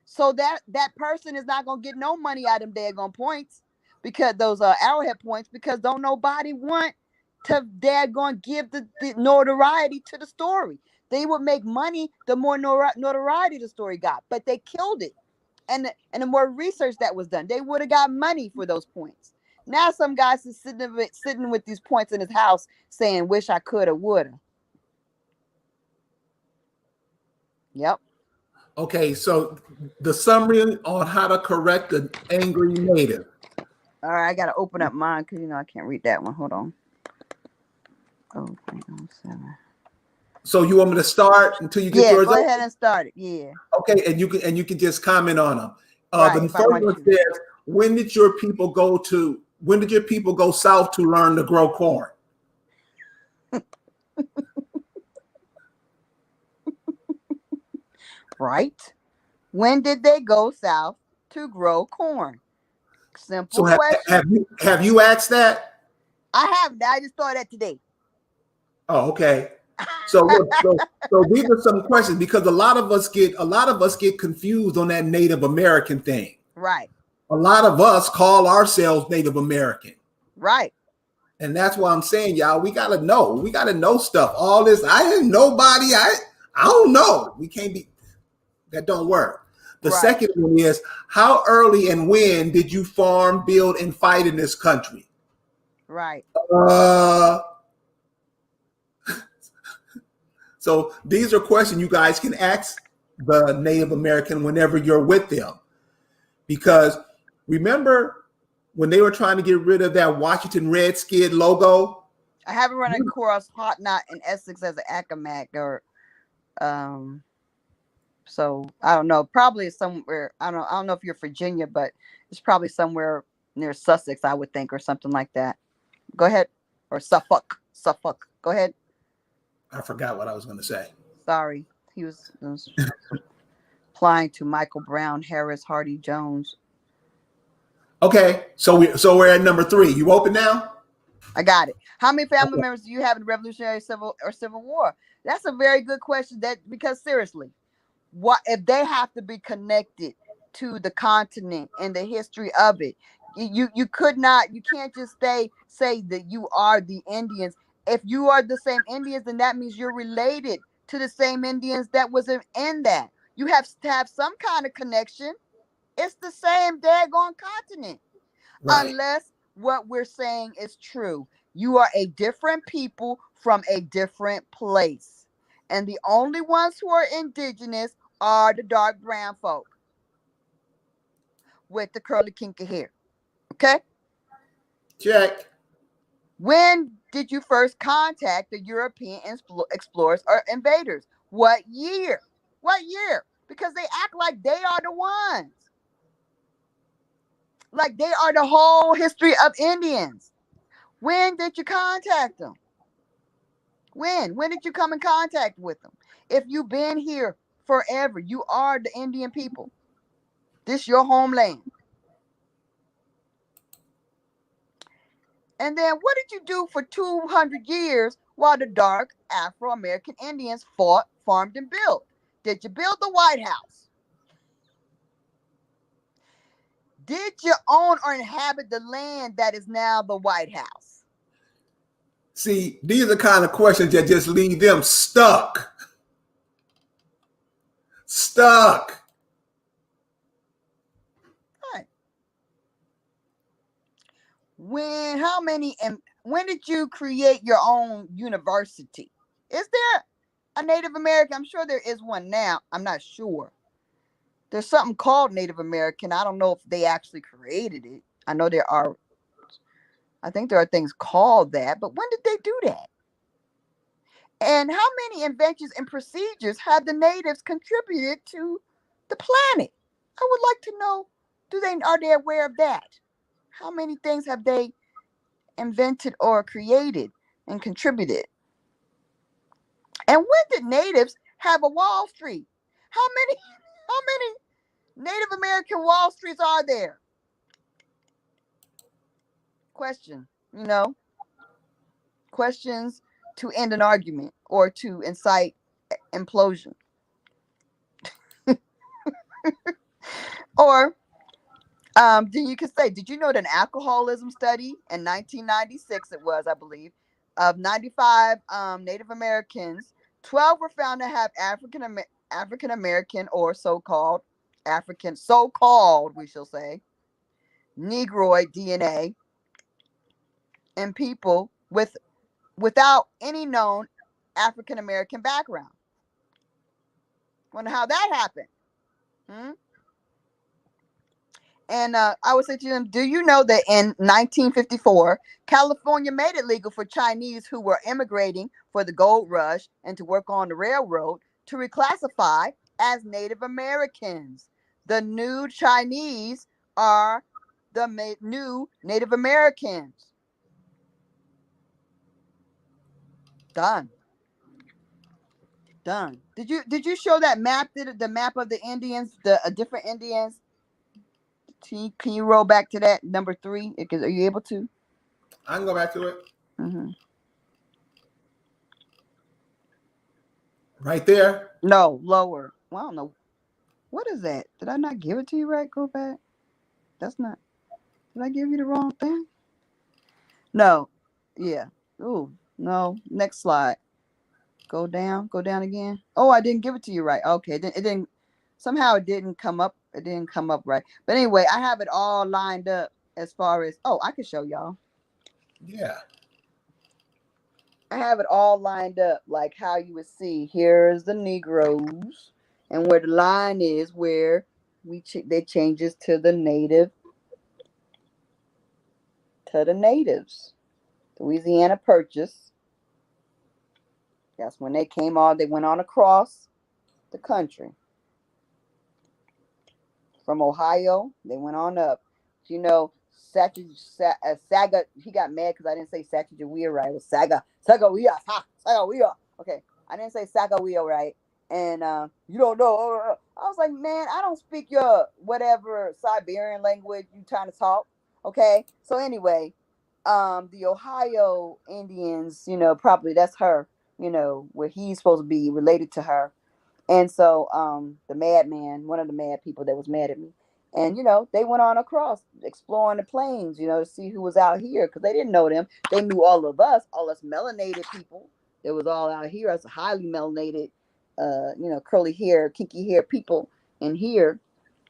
So that person is not gonna get no money out of them daggone points, because those arrowhead points, because don't nobody want to daggone give the notoriety to the story. They would make money the more notoriety the story got, but they killed it. And the more research that was done, they would have got money for those points. Now some guys is sitting with these points in his house saying, wish I coulda, woulda. Yep. Okay, so the summary on how to correct an angry native. All right, I got to open up mine because, I can't read that one. Hold on. 0.07. So you want me to start until you get Yeah, yours go up? ahead and start it. Yeah. Okay, and you can just comment on them. Right, The if I first want one to. says, when did your people go south to learn to grow corn? Right. When did they go south to grow corn? Simple So question. have you asked that? I haven't. I just thought that today. Oh, okay. So these are some questions because a lot of us get confused on that Native American thing. Right. A lot of us call ourselves Native American. Right. And that's why I'm saying, y'all, we gotta know. We gotta know stuff. All this, I ain't nobody. I don't know. We can't be. That don't work. The Right. second one is, how early and when did you farm, build, and fight in this country? Right. So these are questions you guys can ask the Native American whenever you're with them. Because remember when they were trying to get rid of that Washington Redskin logo? I haven't run across Hot Knot in Essex as an Accomac or so I don't know. Probably somewhere. I don't know if you're Virginia, but it's probably somewhere near Sussex, I would think, or something like that. Go ahead. Or Suffolk. Suffolk. Go ahead. I forgot what I was going to say. Sorry. He was applying to Michael Brown, Harris, Hardy, Jones. Okay, so we're at number 3. You open now? I got it. How many family members do you have in the Revolutionary Civil War? That's a very good question. Because seriously, what if they have to be connected to the continent and the history of it? You can't just say that you are the Indians. If you are the same Indians, then that means you're related to the same Indians that was in that. You have to have some kind of connection. It's the same daggone continent. Right. Unless what we're saying is true. You are a different people from a different place. And the only ones who are indigenous are the dark brown folk with the curly kinky hair. Okay? Check. When did you first contact the European explorers or invaders? What year? What year? Because they act like they are the ones. Like they are the whole history of Indians. When did you contact them? When? When did you come in contact with them? If you've been here forever, you are the Indian people. This your homeland. And then what did you do for 200 years while the dark Afro-American Indians fought, farmed, and built? Did you build the White House? Did you own or inhabit the land that is now the White House? See, these are the kind of questions that just leave them stuck. Stuck. Right. When did you create your own university? Is there a Native American? I'm sure there is one now. I'm not sure. There's something called Native American. I don't know if they actually created it. I know I think there are things called that, but when did they do that? And how many inventions and procedures have the natives contributed to the planet? I would like to know, are they aware of that? How many things have they invented or created and contributed? And when did natives have a Wall Street? How many Native American Wall Streets are there? Question, questions to end an argument or to incite implosion. Or then you could say, did you know that an alcoholism study in 1996, it was, I believe, Of 95 Native Americans, 12 were found to have African American or so-called we shall say, Negroid DNA in people without any known African American background. Wonder how that happened. Hmm? And I would say to them, do you know that in 1954, California made it legal for Chinese who were immigrating for the gold rush and to work on the railroad to reclassify as Native Americans? The new Chinese are the new Native Americans. Done. Done. Did you show that map? The map of the Indians, the different Indians? Can you roll back to that number 3? Because are you able to? I can go back to it. Mm-hmm. Right there. No, lower. Well, I don't know. What is that? Did I not give it to you right? Go back. That's not. Did I give you the wrong thing? No. Yeah. Ooh, no. Next slide. Go down. Go down again. Oh, I didn't give it to you right. Okay. It didn't. Somehow it didn't come up. It didn't come up right. But anyway, I have it all lined up as far as. Oh, I can show y'all. Yeah. I have it all lined up like how you would see. Here's the Negroes, and where the line is, where they changes to the native, to the natives. Louisiana Purchase. That's when they came on. They went on across the country from Ohio. They went on up. You know, Saga. He got mad because I didn't say Sacagawea right. It was Sagawea. Sagawea. Okay, I didn't say Sagawea right. And you don't know. I was like, man, I don't speak your whatever Siberian language you trying to talk. Okay. So anyway, the Ohio Indians, you know, probably that's her, you know, where he's supposed to be related to her. And so the madman, one of the mad people that was mad at me, and you know, they went on across exploring the plains, you know, to see who was out here because they didn't know them. They knew all of us, all us melanated people that was all out here, us highly melanated, you know, curly hair, kinky hair people in here,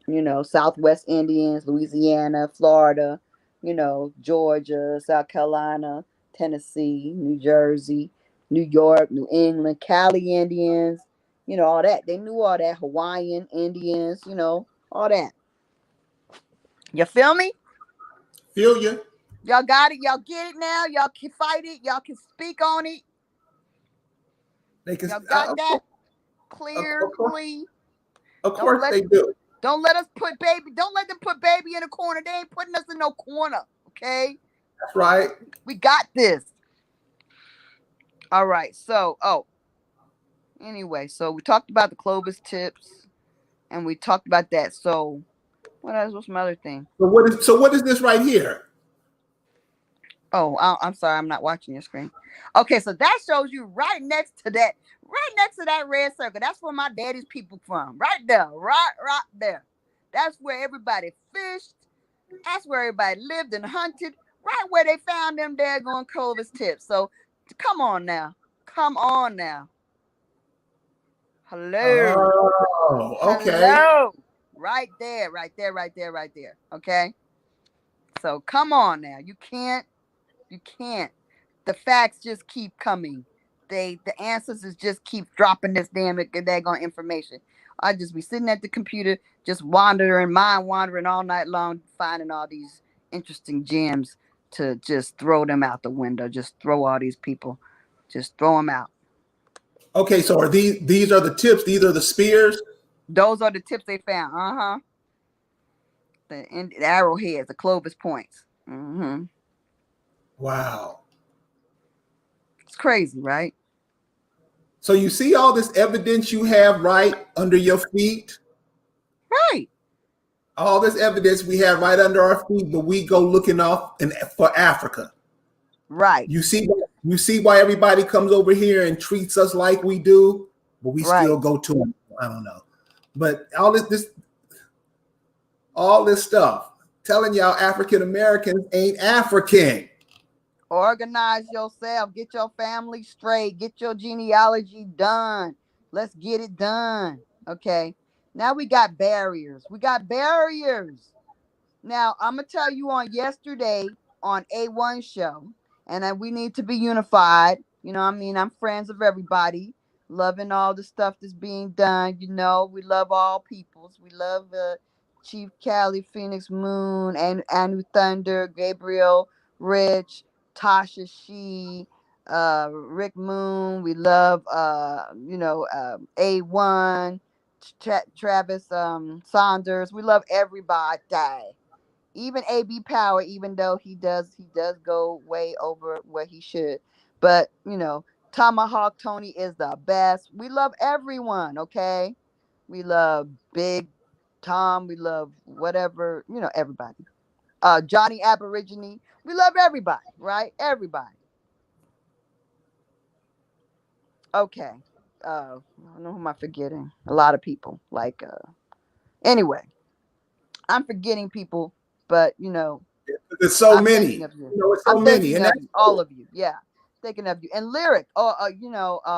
you know, Southwest Indians, Louisiana, Florida, you know, Georgia, South Carolina, Tennessee, New Jersey, New York, New England, Cali Indians, you know, all that. They knew all that. Hawaiian Indians, you know, all that. You feel me? Feel you. Y'all got it. Y'all get it now. Y'all can fight it. Y'all can speak on it. They can. Y'all got that Of clearly. course they do. Don't let us put baby. Don't let them put baby in a corner. They ain't putting us in no corner. Okay. That's right. We got this. All right. So, anyway, so we talked about the Clovis tips, and we talked about that. So, what else? What's my other thing? So what is this right here? Oh, I'm sorry, I'm not watching your screen. Okay, so that shows you right next to that red circle. That's where my daddy's people from. Right there, right there. That's where everybody fished. That's where everybody lived and hunted. Right where they found them daggone Clovis tips. So, come on now. Hello. Oh, okay. Hello. Right there. Okay. So come on now. You can't. The facts just keep coming. The ancestors just keep dropping this damn daggone information. I just be sitting at the computer, just mind wandering all night long, finding all these interesting gems to just throw them out the window. Just throw all these people, just throw them out. Okay, so are these are the tips? These are the spears? Those are the tips they found. The arrowheads, the Clovis points. Wow. It's crazy, right? So you see all this evidence you have right under your feet? Right. All this evidence we have right under our feet, but we go looking off for Africa. Right. You see why everybody comes over here and treats us like we do, but we still go to them. I don't know. But all this stuff telling y'all African Americans ain't African. Organize yourself. Get your family straight. Get your genealogy done. Let's get it done. Okay. Now we got barriers. We got barriers. Now, I'm going to tell you on yesterday on A1 show, and we need to be unified. You know what I mean? I'm friends of everybody, loving all the stuff that's being done. You know, we love all peoples. We love Chief Cali, Phoenix Moon, and Anu Thunder, Gabriel, Rich, Tasha She, Rick Moon. We love, A1, Travis Saunders. We love everybody, even AB Power, even though he does go way over what he should. But Tomahawk Tony is the best. We love everyone, okay? We love Big Tom, we love whatever, everybody. Johnny Aborigine, we love everybody, right? Everybody. Okay. I don't know who am I forgetting. A lot of people. Like anyway, I'm forgetting people, but There's so I'm many. thinking of you. It's so I'm many, thinking and of that's you, all of you. Yeah, thinking of you. And lyric,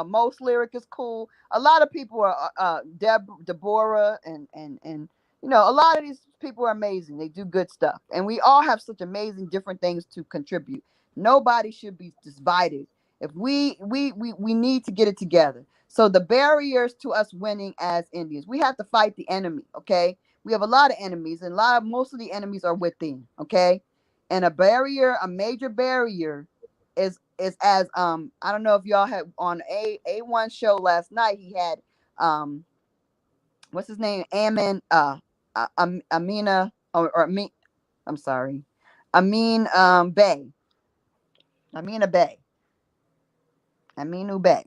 most lyric is cool. A lot of people are Deborah, and a lot of these people are amazing. They do good stuff, and we all have such amazing different things to contribute. Nobody should be divided. If we need to get it together. So the barriers to us winning as Indians, we have to fight the enemy. Okay, we have a lot of enemies, and most of the enemies are within. Okay, and a major barrier is as I don't know if y'all had on A1 show last night. He had what's his name, Amina, or Amin, I'm sorry, Amin Bay, Amina Bay, Aminu Bay.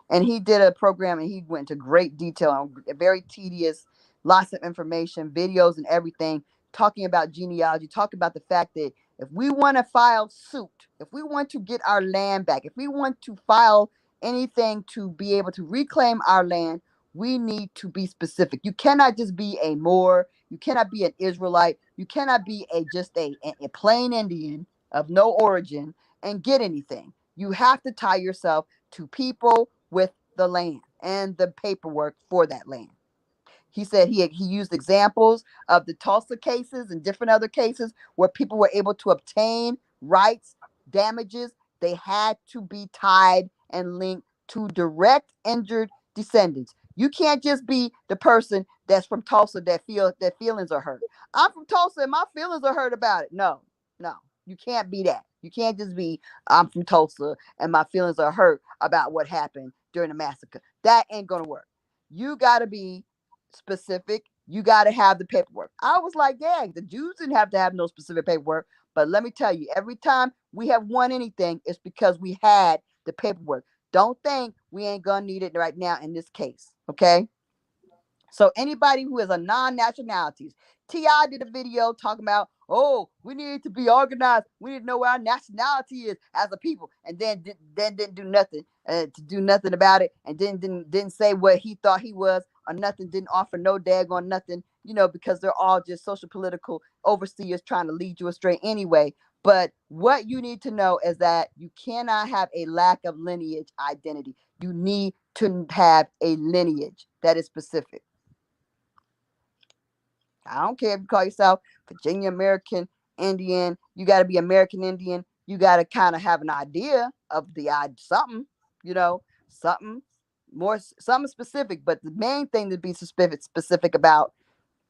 And he did a program, and he went into great detail on very tedious, lots of information, videos and everything, talking about genealogy, talking about the fact that if we want to file suit, if we want to get our land back, if we want to file anything to be able to reclaim our land, we need to be specific. You cannot just be a Moor, you cannot be an Israelite, you cannot be just a plain Indian of no origin and get anything. You have to tie yourself to people with the land and the paperwork for that land. He said he used examples of the Tulsa cases and different other cases where people were able to obtain rights, damages. They had to be tied and linked to direct injured descendants. You can't just be the person that's from Tulsa that feelings are hurt. I'm from Tulsa and my feelings are hurt about it. No, no, you can't be that. You can't just be I'm from Tulsa and my feelings are hurt about what happened during the massacre. That ain't gonna work. You gotta be specific. You got to have the paperwork. I was like, yeah, the Jews didn't have to have no specific paperwork. But let me tell you, every time we have won anything, it's because we had the paperwork. Don't think we ain't going to need it right now in this case. Okay. So anybody who is a non-nationalities, T.I. did a video talking about, oh, we need to be organized. We need to know where our nationality is as a people, and then didn't do nothing to do nothing about it, and then didn't say what he thought he was or nothing. Didn't offer no daggone nothing, because they're all just social political overseers trying to lead you astray anyway. But what you need to know is that you cannot have a lack of lineage identity. You need to have a lineage that is specific. I don't care if you call yourself Virginia American Indian. You got to be American Indian. You got to kind of have an idea of something, something more, something specific. But the main thing to be specific about,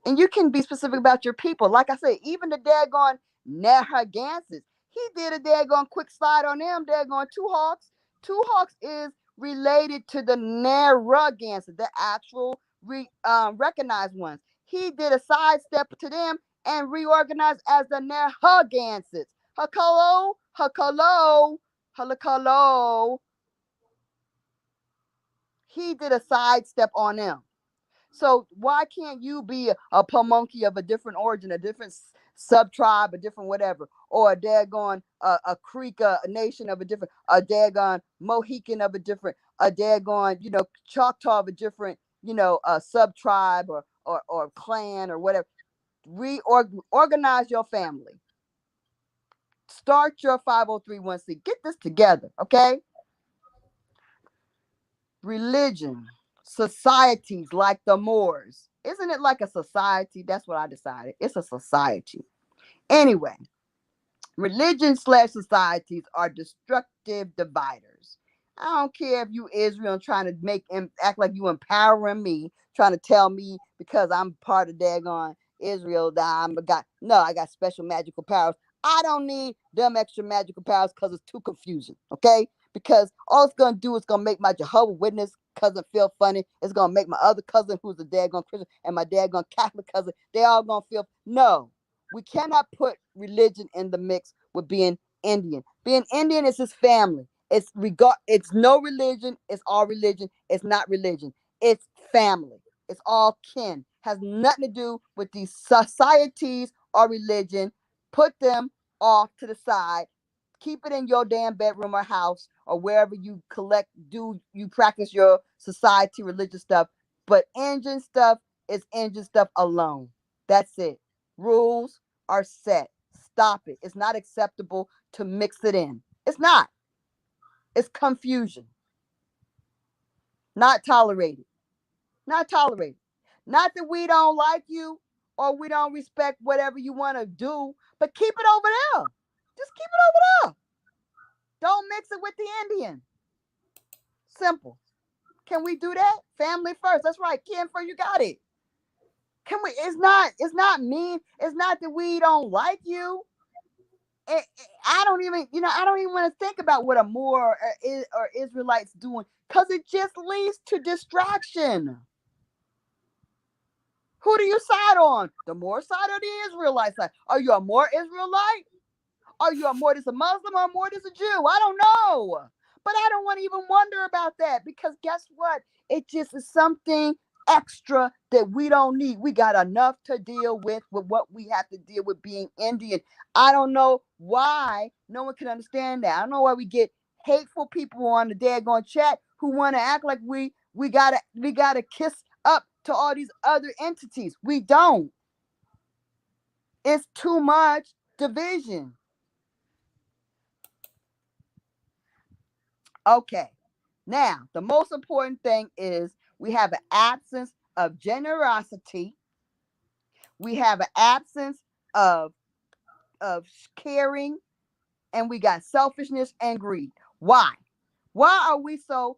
and you can be specific about your people. Like I said, even the daggone Narragansetts, he did a daggone quick slide on them, daggone Two Hawks. Two Hawks is related to the Narragansett, the actual recognized ones. He did a sidestep to them and reorganized as the Narragansetts. Hakalo, hakalo, halakalo. He did a sidestep on them. So why can't you be a Pamunkey of a different origin, a different sub tribe, a different whatever, or a daggone a Creek, a nation of a different, a daggone Mohican of a different, a daggone Choctaw of a different, a sub tribe or clan or whatever. Organize your family. Start your 503(c). Get this together, okay? Religion, societies like the Moors. Isn't it like a society? That's what I decided. It's a society. Anyway, religion/societies are destructive dividers. I don't care if you Israel trying to act like you empowering me, trying to tell me because I'm part of daggone Israel that I got special magical powers. I don't need them extra magical powers because it's too confusing. Okay? Because all it's gonna do is gonna make my Jehovah Witness cousin feel funny. It's gonna make my other cousin who's a daggone Christian and my daggone Catholic cousin, they all gonna feel no. We cannot put religion in the mix with being Indian. Being Indian is his family. It's no religion, it's all religion. It's not religion. It's family. It's all kin. Has nothing to do with these societies or religion. Put them off to the side. Keep it in your damn bedroom or house or wherever you you practice your society religious stuff. But Indian stuff is Indian stuff alone. That's it. Rules are set. Stop it. It's not acceptable to mix it in. It's not. It's confusion. Not tolerated. Not tolerated. Not that we don't like you or we don't respect whatever you want to do, but keep it over there. Just keep it over there. Don't mix it with the Indian. Simple. Can we do that? Family first. That's right. Kin first. You got it. Can we? It's not mean. It's not that we don't like you. I don't even want to think about what a Moor or Israelites doing because it just leads to distraction. Who do you side on? The Moor side or the Israelite side? Are you a Moor Israelite? Are you a more as a Muslim or more as a Jew? I don't know. But I don't want to even wonder about that because guess what? It just is something extra that we don't need. We got enough to deal with what we have to deal with being Indian. I don't know why no one can understand that. I don't know why we get hateful people on the daggone chat who want to act like we gotta kiss up to all these other entities. We don't. It's too much division. Okay. Now, the most important thing is we have an absence of generosity. We have an absence of caring, and we got selfishness and greed. Why? Why are we so?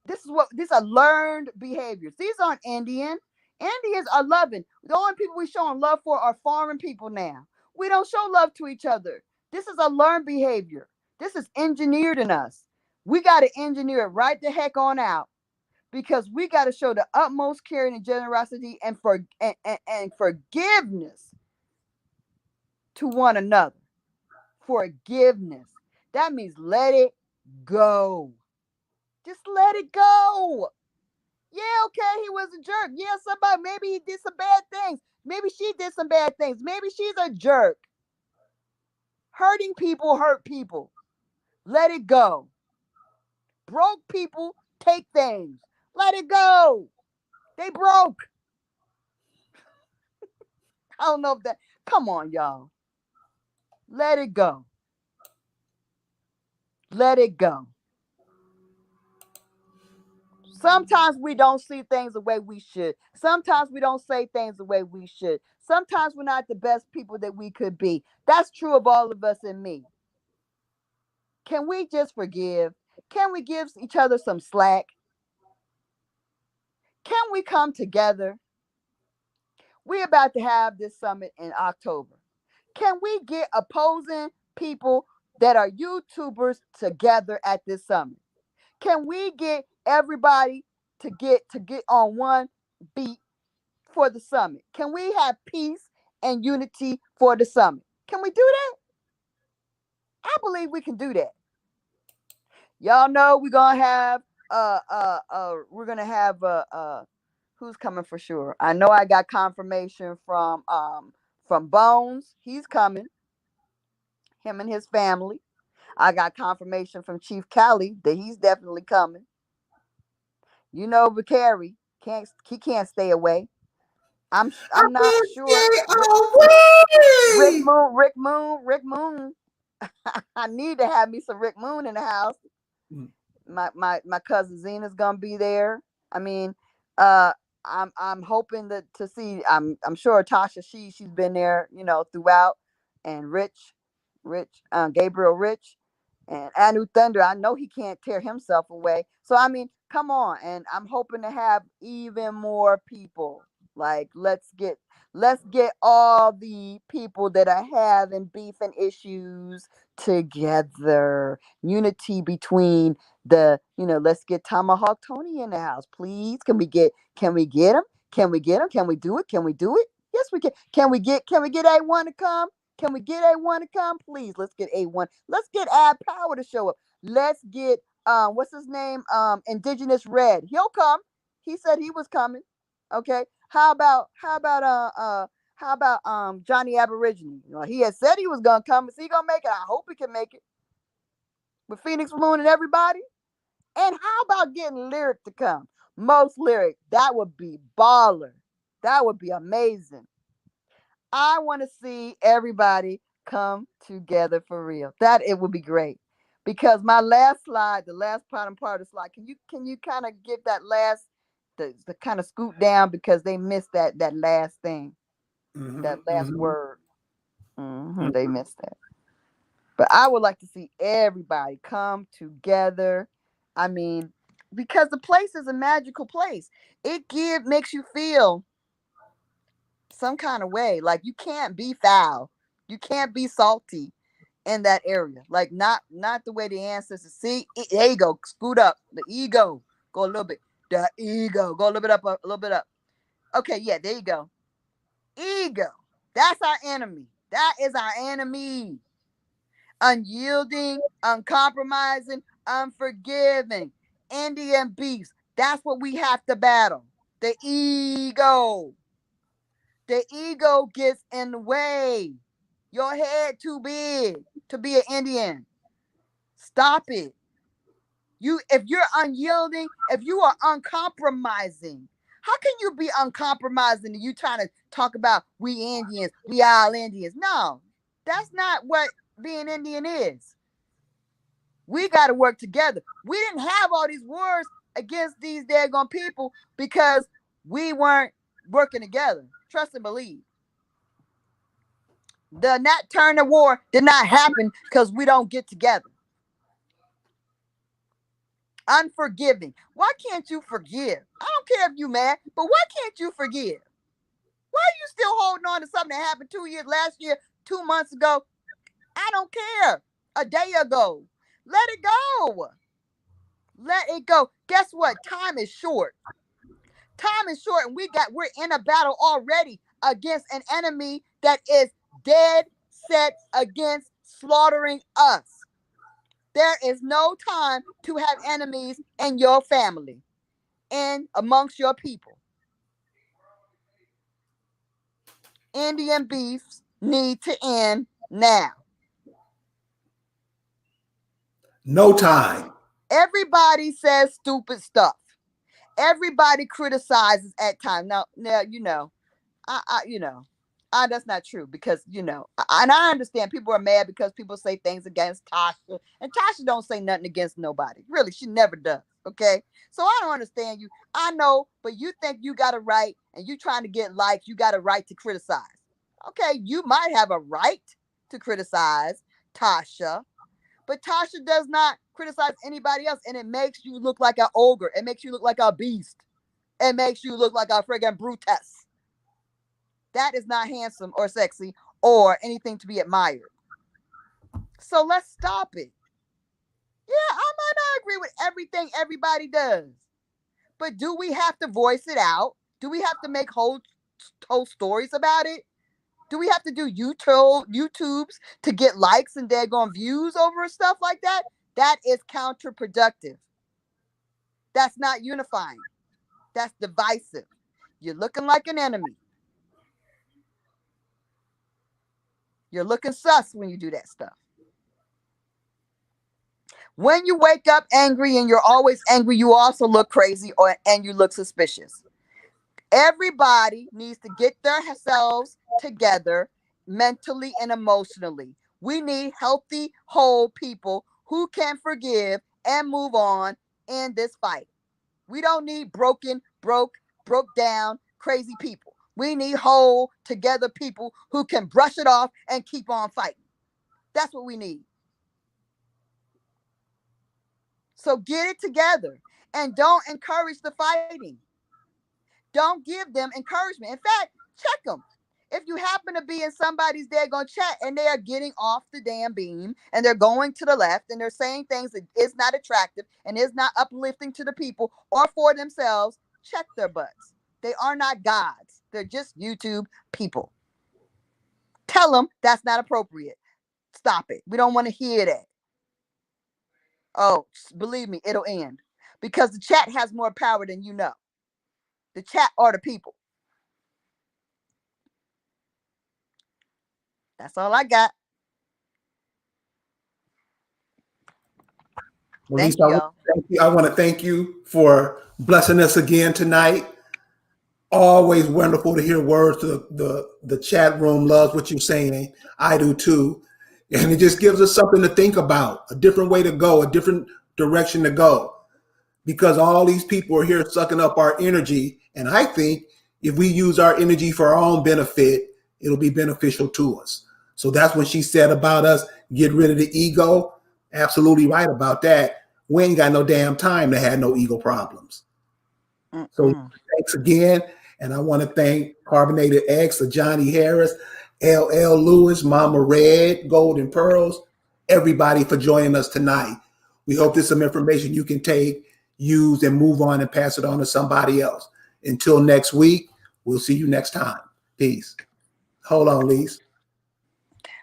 These are learned behaviors. These aren't Indian. Indians are loving. The only people we showing love for are foreign people now. We don't show love to each other. This is a learned behavior. This is engineered in us. We got to engineer it right the heck on out because we got to show the utmost caring and generosity and forgiveness to one another. Forgiveness. That means let it go. Just let it go. Yeah, okay, he was a jerk. Yeah, somebody, maybe he did some bad things. Maybe she did some bad things. Maybe she's a jerk. Hurting people hurt people. Let it go. Broke people take things. Let it go. They broke. I don't know if that. Come on, y'all. Let it go. Let it go. Sometimes we don't see things the way we should. Sometimes we don't say things the way we should. Sometimes we're not the best people that we could be. That's true of all of us and me. Can we just forgive? Can we give each other some slack? Can we come together? We're about to have this summit in October. Can we get opposing people that are YouTubers together at this summit? Can we get everybody to get on one beat for the summit? Can we have peace and unity for the summit? Can we do that? I believe we can do that. Y'all know we're gonna have who's coming for sure. I know I got confirmation from Bones. He's coming. Him and his family. I got confirmation from Chief Cali that he's definitely coming. You know, Vicari can't stay away. I'm not sure. Stay away. Rick Moon. I need to have me some Rick Moon in the house. Mm. My cousin Zena's gonna be there. I mean, uh, I'm hoping that to see. I'm sure Tasha she's been there, throughout, and Gabriel Rich, and Anu Thunder. I know he can't tear himself away. So I mean, come on, and I'm hoping to have even more people. Like let's get all the people that are having beef and issues together. Unity between let's get Tomahawk Tony in the house, please. Can we get him? Can we get him? Can we do it? Can we do it? Yes, we can. Can we get A1 to come? Can we get A1 to come? Please, let's get A1. Let's get Ad Power to show up. Let's get what's his name? Indigenous Red. He'll come. He said he was coming. Okay. How about Johnny Aborigine? He had said he was gonna come. Is he gonna make it? I hope he can make it. With Phoenix Moon and everybody. And how about getting Lyric to come? Most Lyric. That would be baller. That would be amazing. I want to see everybody come together for real. That it would be great. Because my last slide, the last part of the slide, can you kind of give that last the kind of scoot down because they missed that last thing, that last word. They missed that. But I would like to see everybody come together. I mean, because the place is a magical place. Makes you feel some kind of way. Like you can't be foul. You can't be salty in that area. Like not the way the ancestors see. There you go. Scoot up. The ego. Go a little bit. The ego. Go a little bit up, a little bit up. Okay, yeah, there you go. Ego. That's our enemy. That is our enemy. Unyielding, uncompromising, unforgiving. Indian beasts. That's what we have to battle. The ego. The ego gets in the way. Your head too big to be an Indian. Stop it. If you're unyielding, if you are uncompromising, how can you be uncompromising and you trying to talk about we Indians, we all Indians? No, that's not what being Indian is. We got to work together. We didn't have all these wars against these daggone people because we weren't working together. Trust and believe. The Nat Turner War did not happen because we don't get together. Unforgiving. Why can't you forgive? I don't care if you mad, but why can't you forgive? Why are you still holding on to something that happened 2 years, last year, 2 months ago? I don't care. A day ago. Let it go. Let it go. Guess what? Time is short. Time is short, and we're in a battle already against an enemy that is dead set against slaughtering us. There is no time to have enemies in your family and amongst your people. Indian beefs need to end now. No time. Everybody says stupid stuff. Everybody criticizes at times. Now, that's not true because and I understand people are mad because people say things against Tasha, and Tasha don't say nothing against nobody. Really, she never does. Okay, so I don't understand you. I know, but you think you got a right, and you trying to get likes. You got a right to criticize. Okay, you might have a right to criticize Tasha, but Tasha does not criticize anybody else, and it makes you look like an ogre. It makes you look like a beast. It makes you look like a friggin' Brutus. That is not handsome or sexy or anything to be admired. So let's stop it. Yeah, I might not agree with everything everybody does, but do we have to voice it out? Do we have to make whole stories about it? Do we have to do YouTubes to get likes and daggone views over stuff like that? That is counterproductive. That's not unifying. That's divisive. You're looking like an enemy. You're looking sus when you do that stuff. When you wake up angry and you're always angry, you also look crazy and you look suspicious. Everybody needs to get themselves together mentally and emotionally. We need healthy, whole people who can forgive and move on in this fight. We don't need broken, broke down, crazy people. We need whole, together people who can brush it off and keep on fighting. That's what we need. So get it together and don't encourage the fighting. Don't give them encouragement. In fact, check them. If you happen to be in somebody's daggone chat and they are getting off the damn beam and they're going to the left and they're saying things that is not attractive and is not uplifting to the people or for themselves, check their butts. They are not gods. They're just YouTube people. Tell them that's not appropriate. Stop it. We don't want to hear that. Oh, believe me, it'll end. Because the chat has more power than you know. The chat are the people. That's all I got. Well, Thank Lisa, you, y'all. I want to thank you for blessing us again tonight. Always wonderful to hear words. The chat room loves what you're saying. I do too. And it just gives us something to think about, a different way to go, a different direction to go. Because all these people are here sucking up our energy. And I think if we use our energy for our own benefit, it'll be beneficial to us. So that's what she said about us, get rid of the ego. Absolutely right about that. We ain't got no damn time to have no ego problems. So thanks again. And I want to thank Carbonated X, Johnny Harris, LL Lewis, Mama Red, Golden Pearls, everybody for joining us tonight. We hope there's some information you can take, use, and move on and pass it on to somebody else. Until next week, we'll see you next time. Peace. Hold on, Lise.